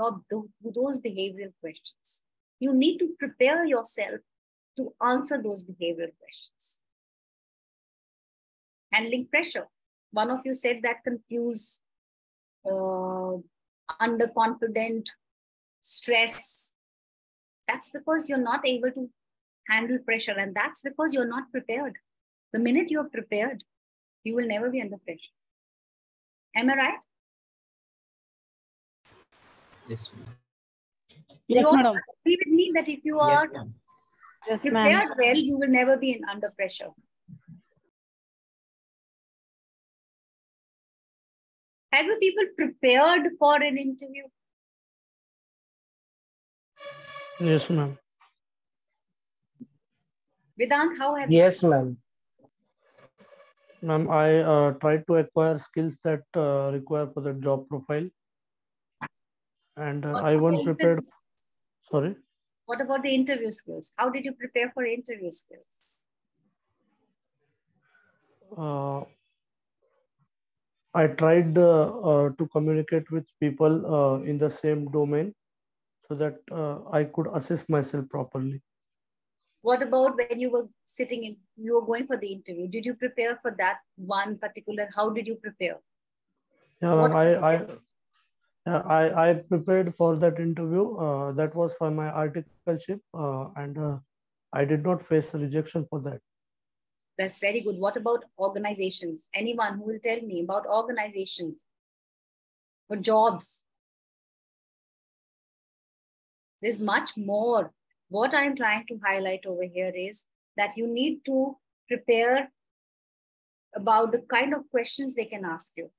those behavioral questions. You need to prepare yourself to answer those behavioral questions. Handling pressure. One of you said that confused, underconfident, stress. That's because you're not able to handle pressure, and that's because you're not prepared. The minute you're prepared, you will never be under pressure. Am I right? Yes, Yes, madam. Agree with me that if you are prepared well, you will never be under pressure. Have you people prepared for an interview? Yes, ma'am. Vedant, how have you? Yes, ma'am. Ma'am, I tried to acquire skills that require for the job profile. And I wasn't prepared. Sorry? What about the interview skills? How did you prepare for interview skills? I tried to communicate with people in the same domain so that I could assess myself properly. What about when you were sitting in, you were going for the interview? Did you prepare for that one particular? How did you prepare? Yeah, I prepared for that interview. That was for my articleship, and I did not face rejection for that. That's very good. What about organizations? Anyone who will tell me about organizations or jobs? There's much more. What I'm trying to highlight over here is that you need to prepare about the kind of questions they can ask you.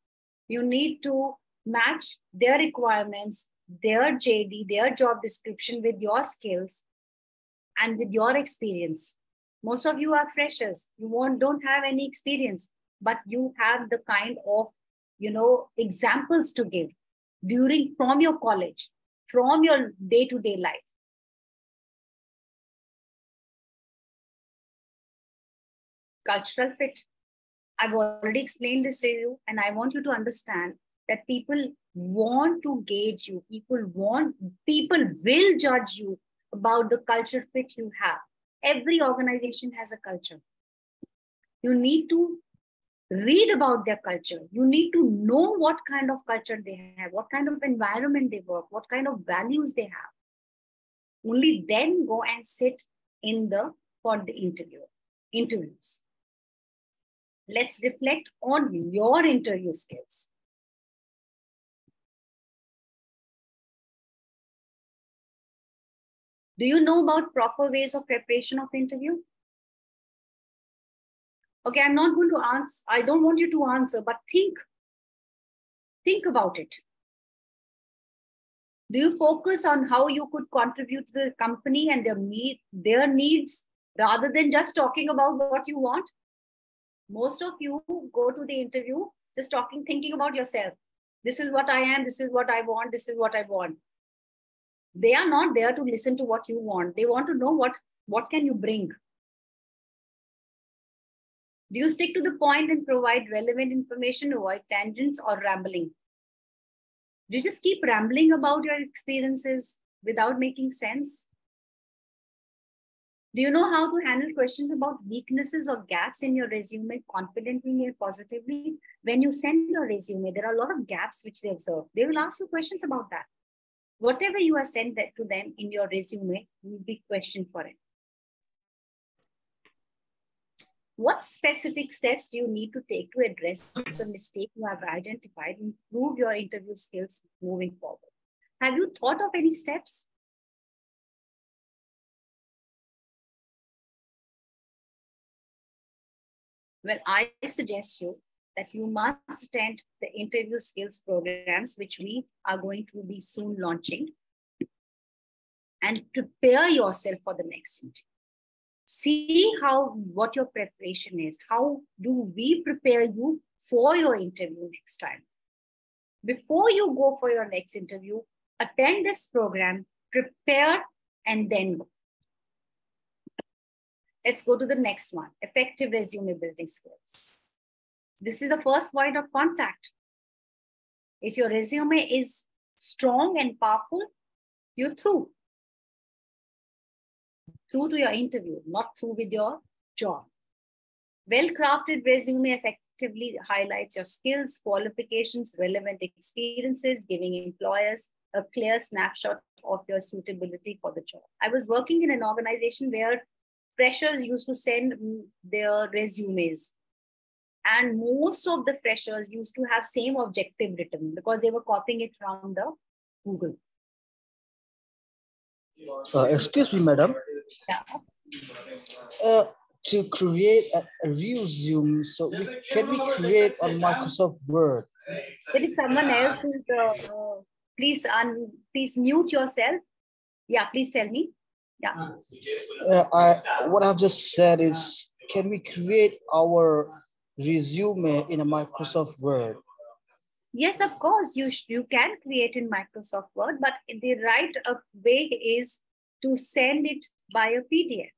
You need to match their requirements, their JD, their job description with your skills and with your experience. Most of you are freshers. You don't have any experience, but you have the kind of, examples to give from your college, from your day-to-day life. Cultural fit. I've already explained this to you, and I want you to understand that people want to gauge you. People will judge you about the culture fit you have. Every organization has a culture. You need to read about their culture. You need to know what kind of culture they have, what kind of environment they work, what kind of values they have. Only then go and sit for the interviews. Let's reflect on your interview skills. Do you know about proper ways of preparation of interview? Okay, I'm not going to answer. I don't want you to answer, but think about it. Do you focus on how you could contribute to the company and their needs rather than just talking about what you want? Most of you go to the interview just thinking about yourself. This is what I am. This is what I want. This is what I want. They are not there to listen to what you want. They want to know what can you bring. Do you stick to the point and provide relevant information, avoid tangents or rambling? Do you just keep rambling about your experiences without making sense? Do you know how to handle questions about weaknesses or gaps in your resume confidently and positively? When you send your resume, there are a lot of gaps which they observe. They will ask you questions about that. Whatever you have sent to them in your resume will be questioned for it. What specific steps do you need to take to address the mistake you have identified and improve your interview skills moving forward? Have you thought of any steps? Well, I suggest you that you must attend the interview skills programs, which we are going to be soon launching, and prepare yourself for the next interview. See what your preparation is. How do we prepare you for your interview next time? Before you go for your next interview, attend this program, prepare, and then go. Let's go to the next one, effective resume building skills. This is the first point of contact. If your resume is strong and powerful, you're through to your interview, not through with your job. Well-crafted resume effectively highlights your skills, qualifications, relevant experiences, giving employers a clear snapshot of your suitability for the job. I was working in an organization where freshers used to send their resumes, and most of the freshers used to have same objective written because they were copying it from the Google. Excuse me, madam. Yeah. To create a resume, so can we create on Microsoft Word? There is someone else who's, please mute yourself. Yeah, please tell me. Yeah. What I've just said is, can we create our resume in a Microsoft Word? Yes, of course, you can create in Microsoft Word, but the right way is to send it by a PDF.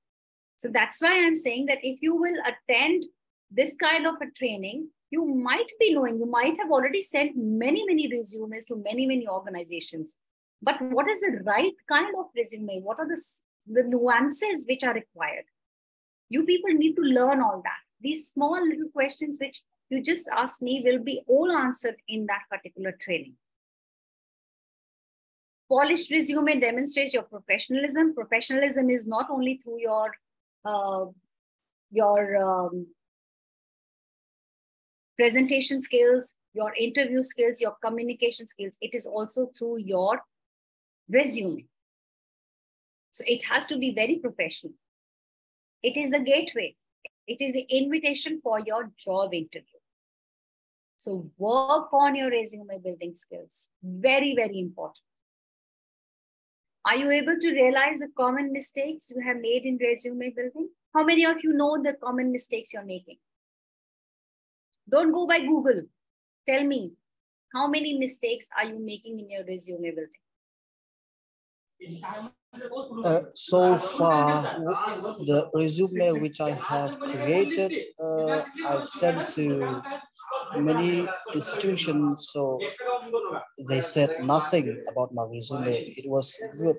So that's why I'm saying that if you will attend this kind of a training, you might be knowing, you might have already sent many resumes to many organizations. But what is the right kind of resume? What are the nuances which are required? You people need to learn all that. These small little questions which you just asked me will be all answered in that particular training. Polished resume demonstrates your professionalism. Professionalism is not only through your presentation skills, your interview skills, your communication skills. It is also through your resume. So it has to be very professional. It is the gateway. It is the invitation for your job interview. So work on your resume building skills. Very important. Are you able to realize the common mistakes you have made in resume building? How many of you know the common mistakes you're making? Don't go by Google. Tell me, how many mistakes are you making in your resume building? So far, the resume which I have created, I've sent to many institutions, so they said nothing about my resume. It was good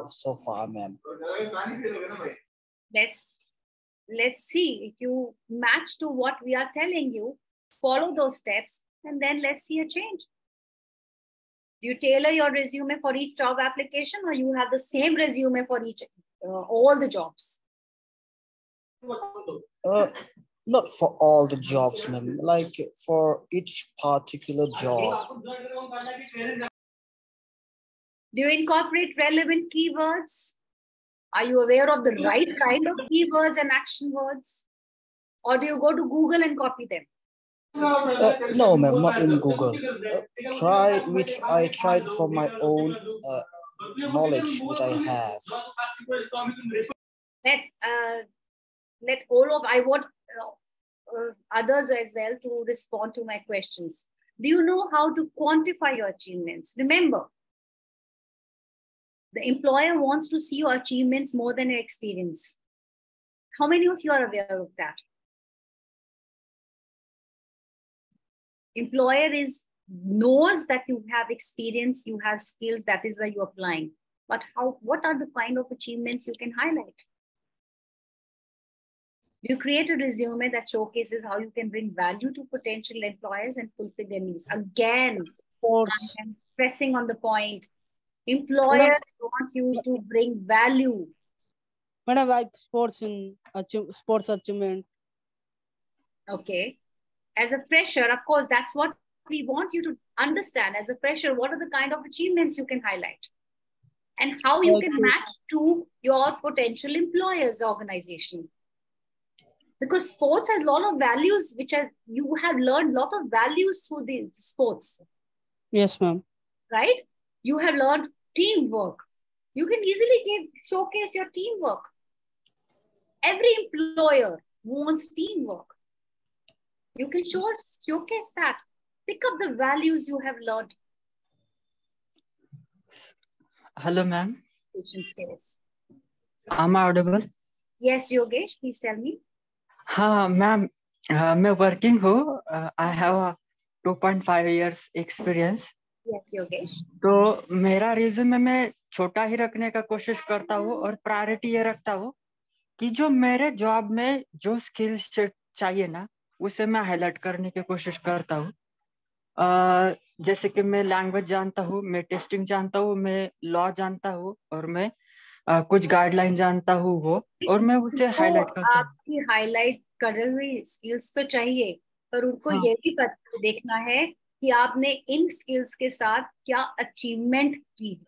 so far, ma'am. Let's see if you match to what we are telling you, follow those steps, and then let's see a change. Do you tailor your resume for each job application, or you have the same resume for each all the jobs? Not for all the jobs, ma'am. Like for each particular job. Do you incorporate relevant keywords? Are you aware of the right kind of keywords and action words? Or do you go to Google and copy them? No, ma'am, not in Google. I tried for my own knowledge which I have. I want others as well to respond to my questions. Do you know how to quantify your achievements? Remember, the employer wants to see your achievements more than your experience. How many of you are aware of that? Employer knows that you have experience, you have skills, that is why you're applying. But what are the kind of achievements you can highlight? You create a resume that showcases how you can bring value to potential employers and fulfill their needs. Again, I'm pressing on the point. Employers want you to bring value. Madam, like sports achievement. Okay. As a fresher, of course, that's what we want you to understand. As a fresher, what are the kind of achievements you can highlight? And how you can match to your potential employer's organization. Because sports has a lot of values, which are, you have learned a lot of values through the sports. Yes, ma'am. Right? You have learned teamwork. You can easily showcase your teamwork. Every employer wants teamwork. You can showcase that. Pick up the values you have learned. Hello, ma'am. Skills. Am I audible? Yes, Yogesh, please tell me. हाँ ma'am, मैं working हूँ. I have 2.5 years experience. Yes, Yogesh. तो मेरा resume मैं छोटा ही रखने का कोशिश करता हूँ और प्रायोरिटी ये रखता हूँ कि जो मेरे जॉब में जो स्किल्स चाहिए ना, उसे मैं हाईलाइट करने की कोशिश करता हूँ. जैसे कि मैं लैंग्वेज जानता हूँ, मैं टेस्टिंग जानता हूँ, मैं लॉ जानता हूँ और मैं कुछ गाइडलाइन जानता हूँ वो, और मैं उसे हाईलाइट करता हूँ. आपकी हाईलाइट कर हुई स्किल्स तो चाहिए, पर उनको ये भी देखना है कि आपने इन स्किल्स के साथ क्या अचीवमेंट की.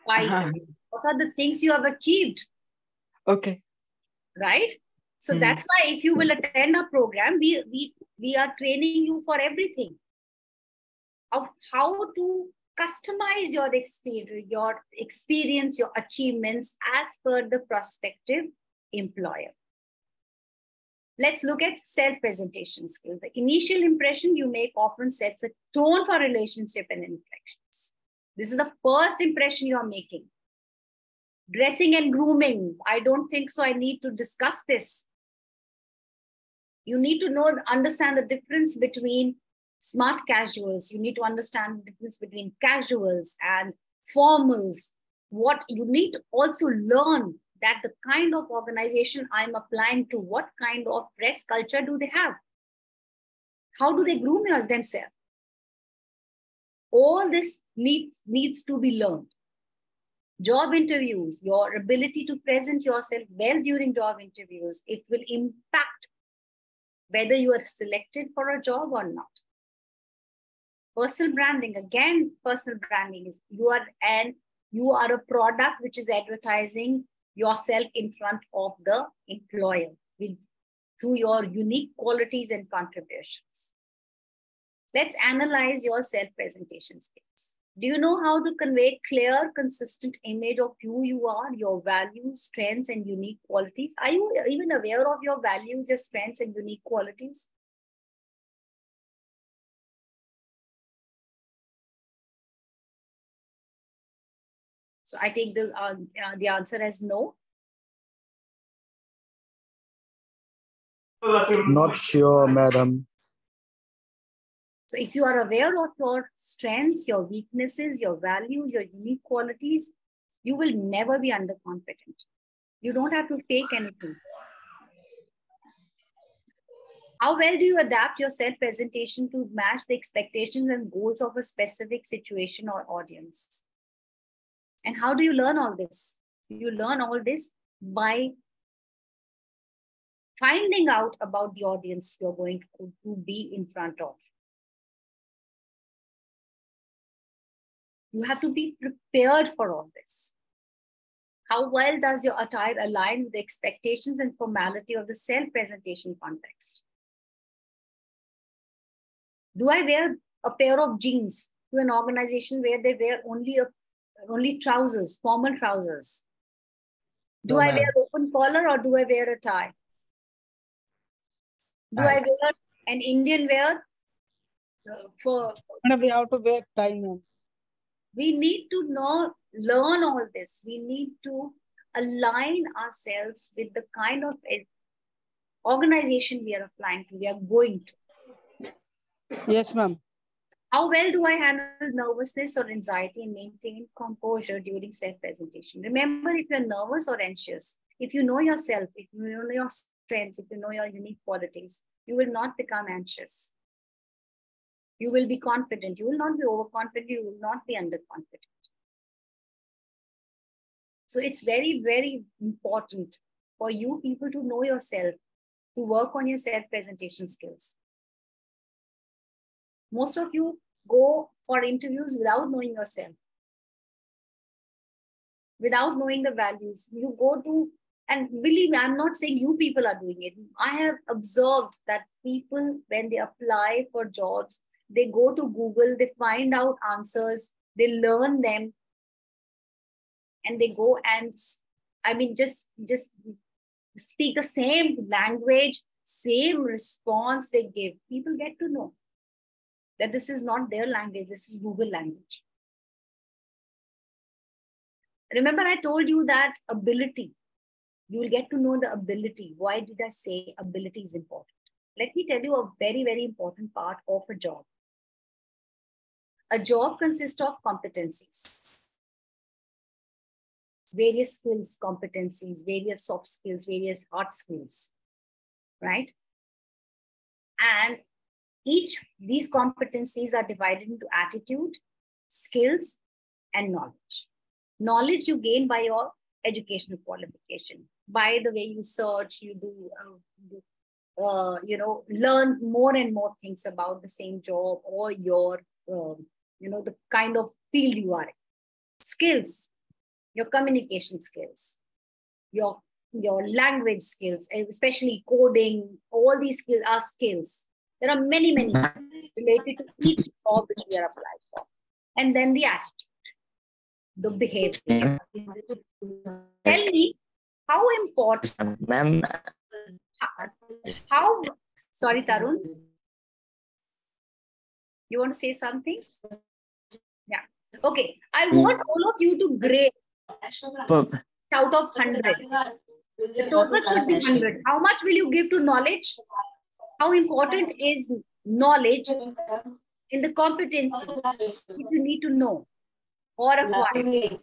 What are the things you have achieved? Okay. Right? So that's why if you will attend our program, we are training you for everything. Of how to customize your experience, your achievements as per the prospective employer. Let's look at self-presentation skills. The initial impression you make often sets a tone for relationship and interactions. This is the first impression you are making. Dressing and grooming. I don't think so I need to discuss this. You need to understand the difference between smart casuals. You need to understand the difference between casuals and formals. What you need to also learn that the kind of organization I'm applying to, what kind of dress culture do they have? How do they groom themselves? All this needs to be learned. Job interviews, your ability to present yourself well during job interviews, it will impact whether you are selected for a job or not. Personal branding, again, personal branding is you are a product which is advertising yourself in front of the employer through your unique qualities and contributions. Let's analyze your self-presentation skills. Do you know how to convey clear, consistent image of who you are, your values, strengths, and unique qualities? Are you even aware of your values, your strengths, and unique qualities? So I take the answer as no. Not sure, madam. So if you are aware of your strengths, your weaknesses, your values, your unique qualities, you will never be underconfident. You don't have to fake anything. How well do you adapt your self-presentation to match the expectations and goals of a specific situation or audience? And how do you learn all this? You learn all this by finding out about the audience you're going to be in front of. You have to be prepared for all this. How well does your attire align with the expectations and formality of the self-presentation context? Do I wear a pair of jeans to an organization where they wear only trousers, formal trousers? Do I wear open collar or do I wear a tie? Do I wear an Indian wear we have to wear tie, ma'am. We need to learn all this. We need to align ourselves with the kind of organization we are applying to, we are going to. Yes, ma'am. How well do I handle nervousness or anxiety and maintain composure during self-presentation? Remember, if you're nervous or anxious, if you know yourself, if you know your strengths, if you know your unique qualities, you will not become anxious. You will be confident. You will not be overconfident. You will not be underconfident. So it's very, very important for you people to know yourself, to work on your self-presentation skills. Most of you go for interviews without knowing yourself, without knowing the values. You go to And believe me, I'm not saying you people are doing it. I have observed that people, when they apply for jobs, they go to Google, they find out answers, they learn them, and they go and, I mean, just speak the same language, same response they give. People get to know that this is not their language, this is Google language. Remember, I told you that ability, you will get to know the ability. Why did I say ability is important? Let me tell you a very, very important part of a job. A job consists of competencies, various skills, competencies, various soft skills, various hard skills, right? And these competencies are divided into attitude, skills, and knowledge. Knowledge you gain by your educational qualification, by the way you search, you do, learn more and more things about the same job or your, the kind of field you are in. Skills, your communication skills, your language skills, especially coding, all these skills are skills. There are many, many skills related to each job which we are applying for. And then the attitude, the behavior. Tell me how important, Ma'am. Sorry, Tarun. You want to say something? Yeah. Okay. I want all of you to grade out of 100. The total should be 100. How much will you give to knowledge? How important is knowledge in the competency which you need to know or acquire?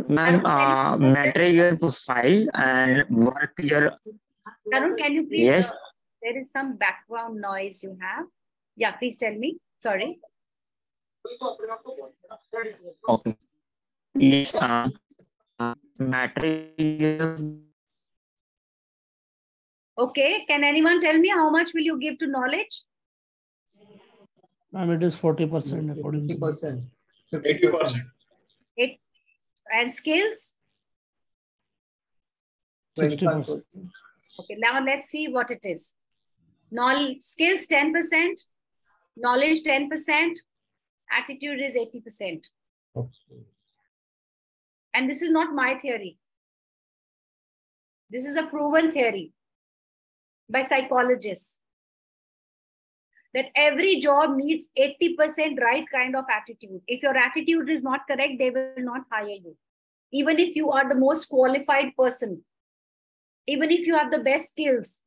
Ma'am, material profile and work year. Tarun, can you please? Yes. There is some background noise you have. Yeah, please tell me. Sorry. Okay. Yes. Material. Okay. Can anyone tell me how much will you give to knowledge? Ma'am, it is 40% according to 50%. 50%. And skills? 60%. Okay, now let's see what it is. Skills 10%, knowledge 10%, attitude is 80%. Okay. And this is not my theory. This is a proven theory by psychologists that every job needs 80% right kind of attitude. If your attitude is not correct, they will not hire you. Even if you are the most qualified person, even if you have the best skills,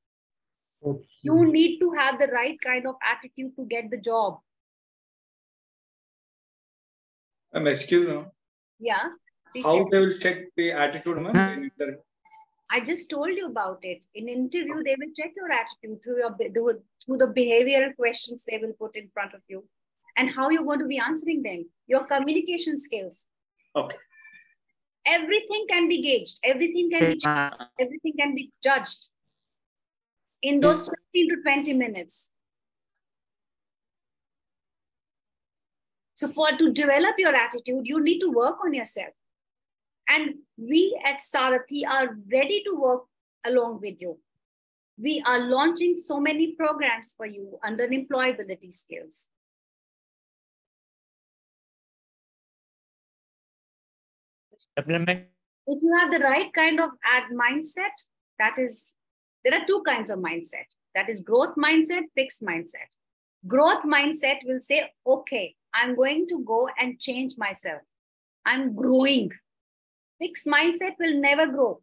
okay, you need to have the right kind of attitude to get the job. Excuse me. Yeah. How they will check the attitude, ma'am? I just told you about it. In interview, they will check your attitude through the behavioral questions they will put in front of you and how you're going to be answering them, your communication skills. Okay. Everything can be gauged. Everything can be checked. Everything can be judged in those 15 to 20 minutes. So to develop your attitude, you need to work on yourself. And we at Sarathi are ready to work along with you. We are launching so many programs for you under employability skills. If you have the right kind of mindset, there are two kinds of mindset. That is growth mindset, fixed mindset. Growth mindset will say, okay, I'm going to go and change myself. I'm growing. Fixed mindset will never grow.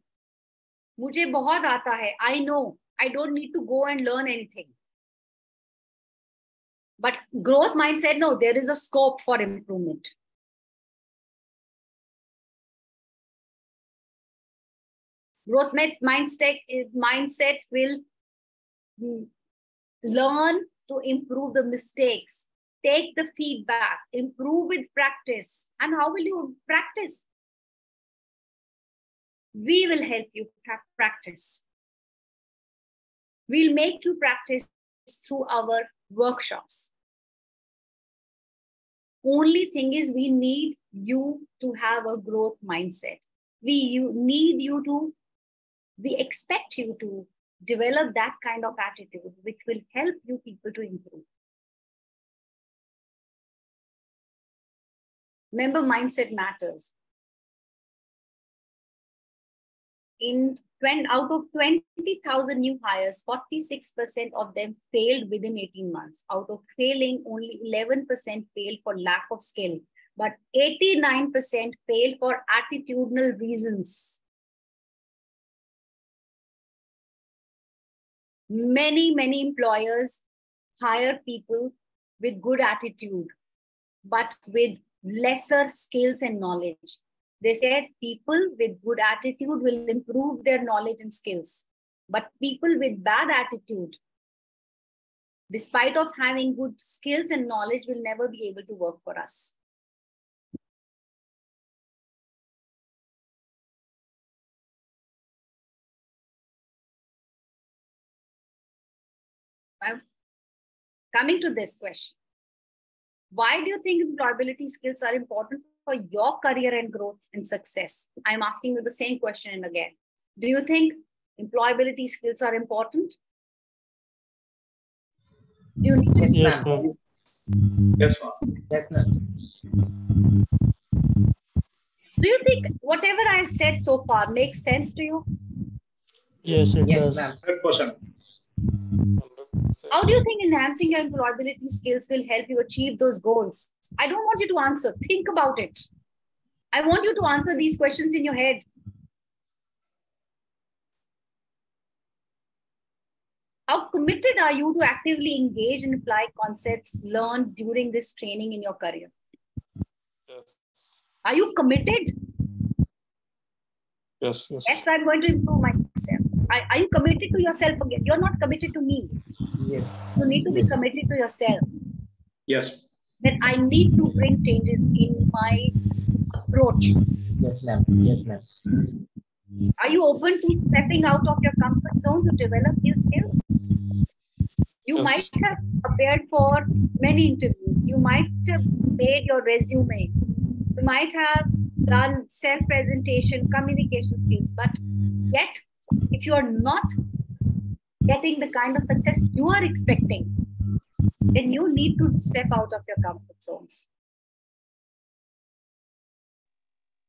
मुझे बहुत आता है. I know. I don't need to go and learn anything. But growth mindset, no, there is a scope for improvement. Growth mindset will learn to improve the mistakes, take the feedback, improve with practice. And how will you practice? We will help you practice. We'll make you practice through our workshops. only thing is we need you to have a growth mindset. We expect you to develop that kind of attitude, which will help you people to improve. Remember, mindset matters. Out of 20,000 new hires, 46% of them failed within 18 months. Out of failing, only 11% failed for lack of skill, but 89% failed for attitudinal reasons. Many employers hire people with good attitude, but with lesser skills and knowledge. They said people with good attitude will improve their knowledge and skills, but people with bad attitude, despite of having good skills and knowledge, will never be able to work for us. Now, coming to this question, why do you think employability skills are important for your career and growth and success? I'm asking you the same question again. Do you think employability skills are important? Do you need Yes, ma'am. Yes, ma'am. Yes, ma'am. Do you think whatever I've said so far makes sense to you? Yes, it Yes, does. ma'am. 100%. How do you think enhancing your employability skills will help you achieve those goals? I don't want you to answer. Think about it. I want you to answer these questions in your head. How committed are you to actively engage and apply concepts learned during this training in your career? Yes. Are you committed? Yes, yes. Yes, I'm going to improve myself. Are you committed to yourself again? You're not committed to me. Yes. You need to be committed to yourself. Yes. That I need to bring changes in my approach. Yes, ma'am. Yes, ma'am. Are you open to stepping out of your comfort zone to develop new skills? You might have prepared for many interviews. You might have made your resume. You might have done self-presentation, communication skills, but yet, if you are not getting the kind of success you are expecting, then you need to step out of your comfort zones.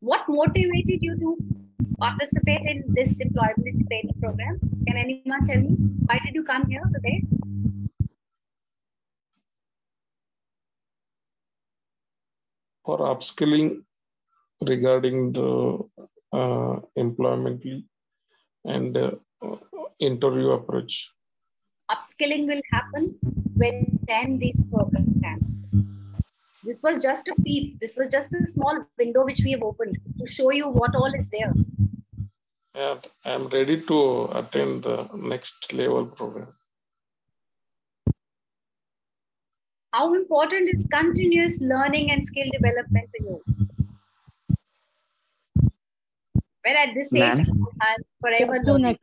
What motivated you to participate in this employability training program? Can anyone tell me? Why did you come here today? For upskilling regarding the employment and interview approach. Upskilling will happen within these programs. This was just a peep. This was just a small window which we have opened to show you what all is there. And I'm ready to attend the next level program. How important is continuous learning and skill development to you? Well, at this age, I'm forever learning.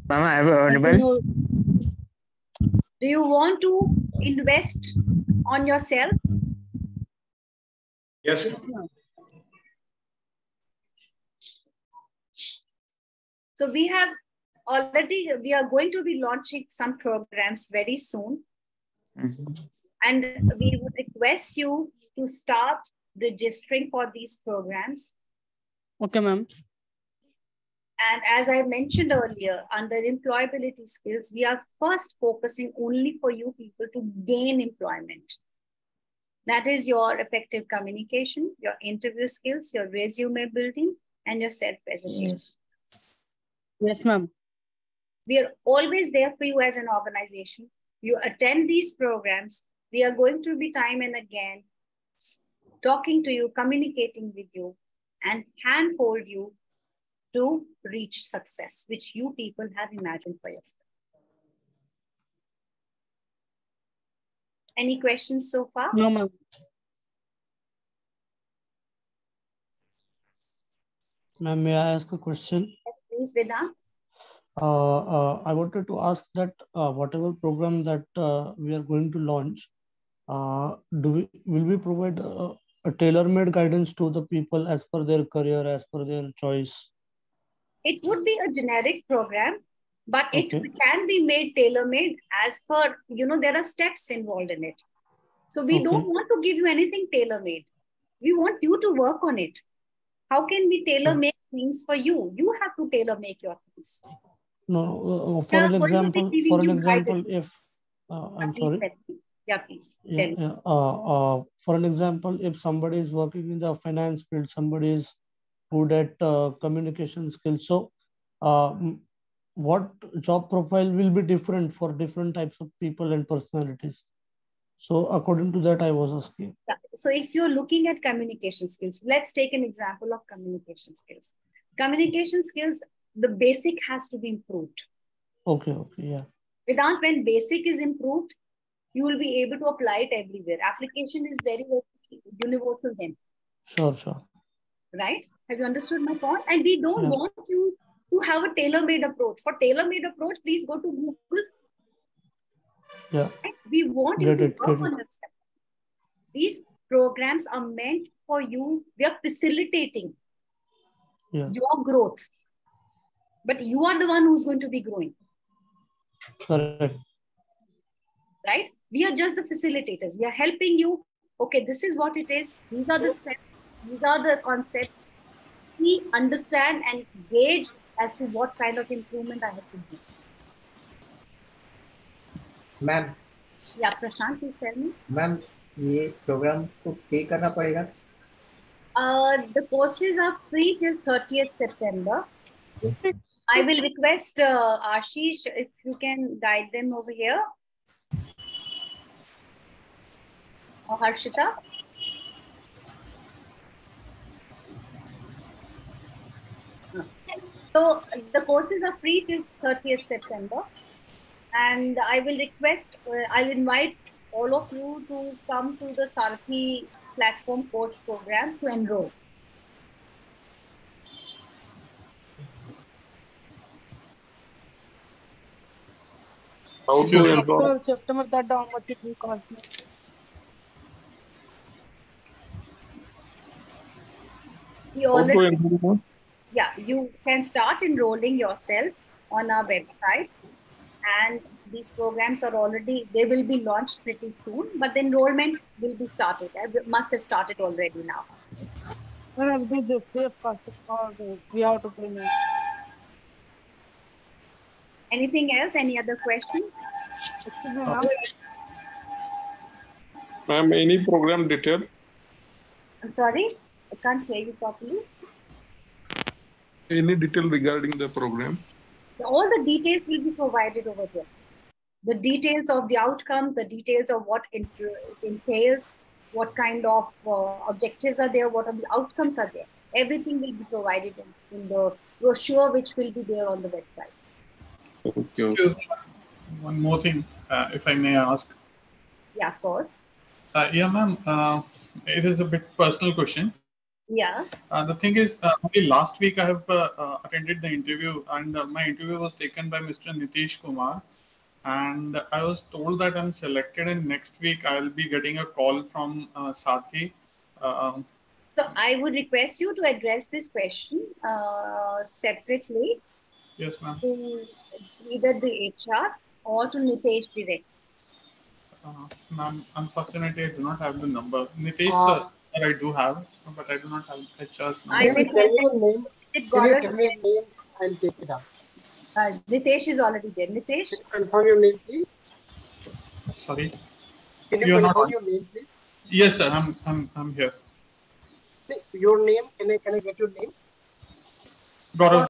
Mama, I have audible. Do you want to invest on yourself? Yes. So we are going to be launching some programs very soon. And we would request you to start registering for these programs. Okay, ma'am. And as I mentioned earlier, under employability skills, we are first focusing only for you people to gain employment. That is your effective communication, your interview skills, your resume building, and your self-presentation. Yes, ma'am. We are always there for you as an organization. You attend these programs. We are going to be time and again talking to you, communicating with you, and handhold you to reach success, which you people have imagined for yourself. Any questions so far? No, ma'am. Ma'am, may I ask a question? Yes, please, Vedant. I wanted to ask that whatever program that we are going to launch, will we provide a tailor-made guidance to the people as per their career, as per their choice? It would be a generic program, but it can be made tailor-made as per, there are steps involved in it. So we don't want to give you anything tailor-made. We want you to work on it. How can we tailor-make things for you? You have to tailor-make your things. No, for an example, if I'm sorry. Yeah, please. For an example, if somebody is working in the finance field, somebody is good at communication skills. So, what job profile will be different for different types of people and personalities? So, according to that, I was asking. Yeah. So, if you're looking at communication skills, let's take an example of communication skills. Communication skills, the basic has to be improved. Okay, yeah. Without when basic is improved, you will be able to apply it everywhere. Application is very, very universal then. Sure. Right? Have you understood my point? And we don't want you to have a tailor-made approach. For tailor-made approach, please go to Google. Yeah. And we want you to work on yourself. These programs are meant for you. We are facilitating your growth. But you are the one who's going to be growing. Correct. Right? We are just the facilitators. We are helping you. Okay, this is what it is. These are the steps. These are the concepts. We understand and gauge as to what kind of improvement I have to do. Ma'am. Yeah, Prashant, please tell me. Ma'am, ये program को pay करना पड़ेगा? The courses are free till 30th September. I will request Ashish if you can guide them over here. Or Harshita. So the courses are free till 30th September. And I will request, I'll invite all of you to come to the Sarthi platform course programs to enroll. After September, that how much it will cost me? Yeah, you can start enrolling yourself on our website, and these programs are already, they will be launched pretty soon, but the enrollment will be started. It must have started already now. We have to pay more. Anything else? Any other questions? Ma'am, any program detail? I'm sorry, I can't hear you properly. Any detail regarding the program? All the details will be provided over there. The details of the outcome, the details of what it entails, what kind of objectives are there, what are the outcomes are there. Everything will be provided in the brochure, which will be there on the website. Excuse me, one more thing, if I may ask. Yeah, of course. Yeah, ma'am, it is a bit personal question. Yeah. The thing is, only last week I have attended the interview, and my interview was taken by Mr. Nitish Kumar. And I was told that I'm selected, and next week I'll be getting a call from Sarthi. So I would request you to address this question separately. Yes, ma'am. To either the HR or to Nitesh direct. Ma'am, unfortunately, I do not have the number. Nitesh, sir, I do have, but I do not have HR's number. Can you tell your name? Can you tell me your name? I'll take it up. Nitesh is already there. Nitesh? Can you confirm your name, please? Sorry. Can you confirm your name, please? Yes, sir. I'm here. Your name? Can I get your name? Gaurav.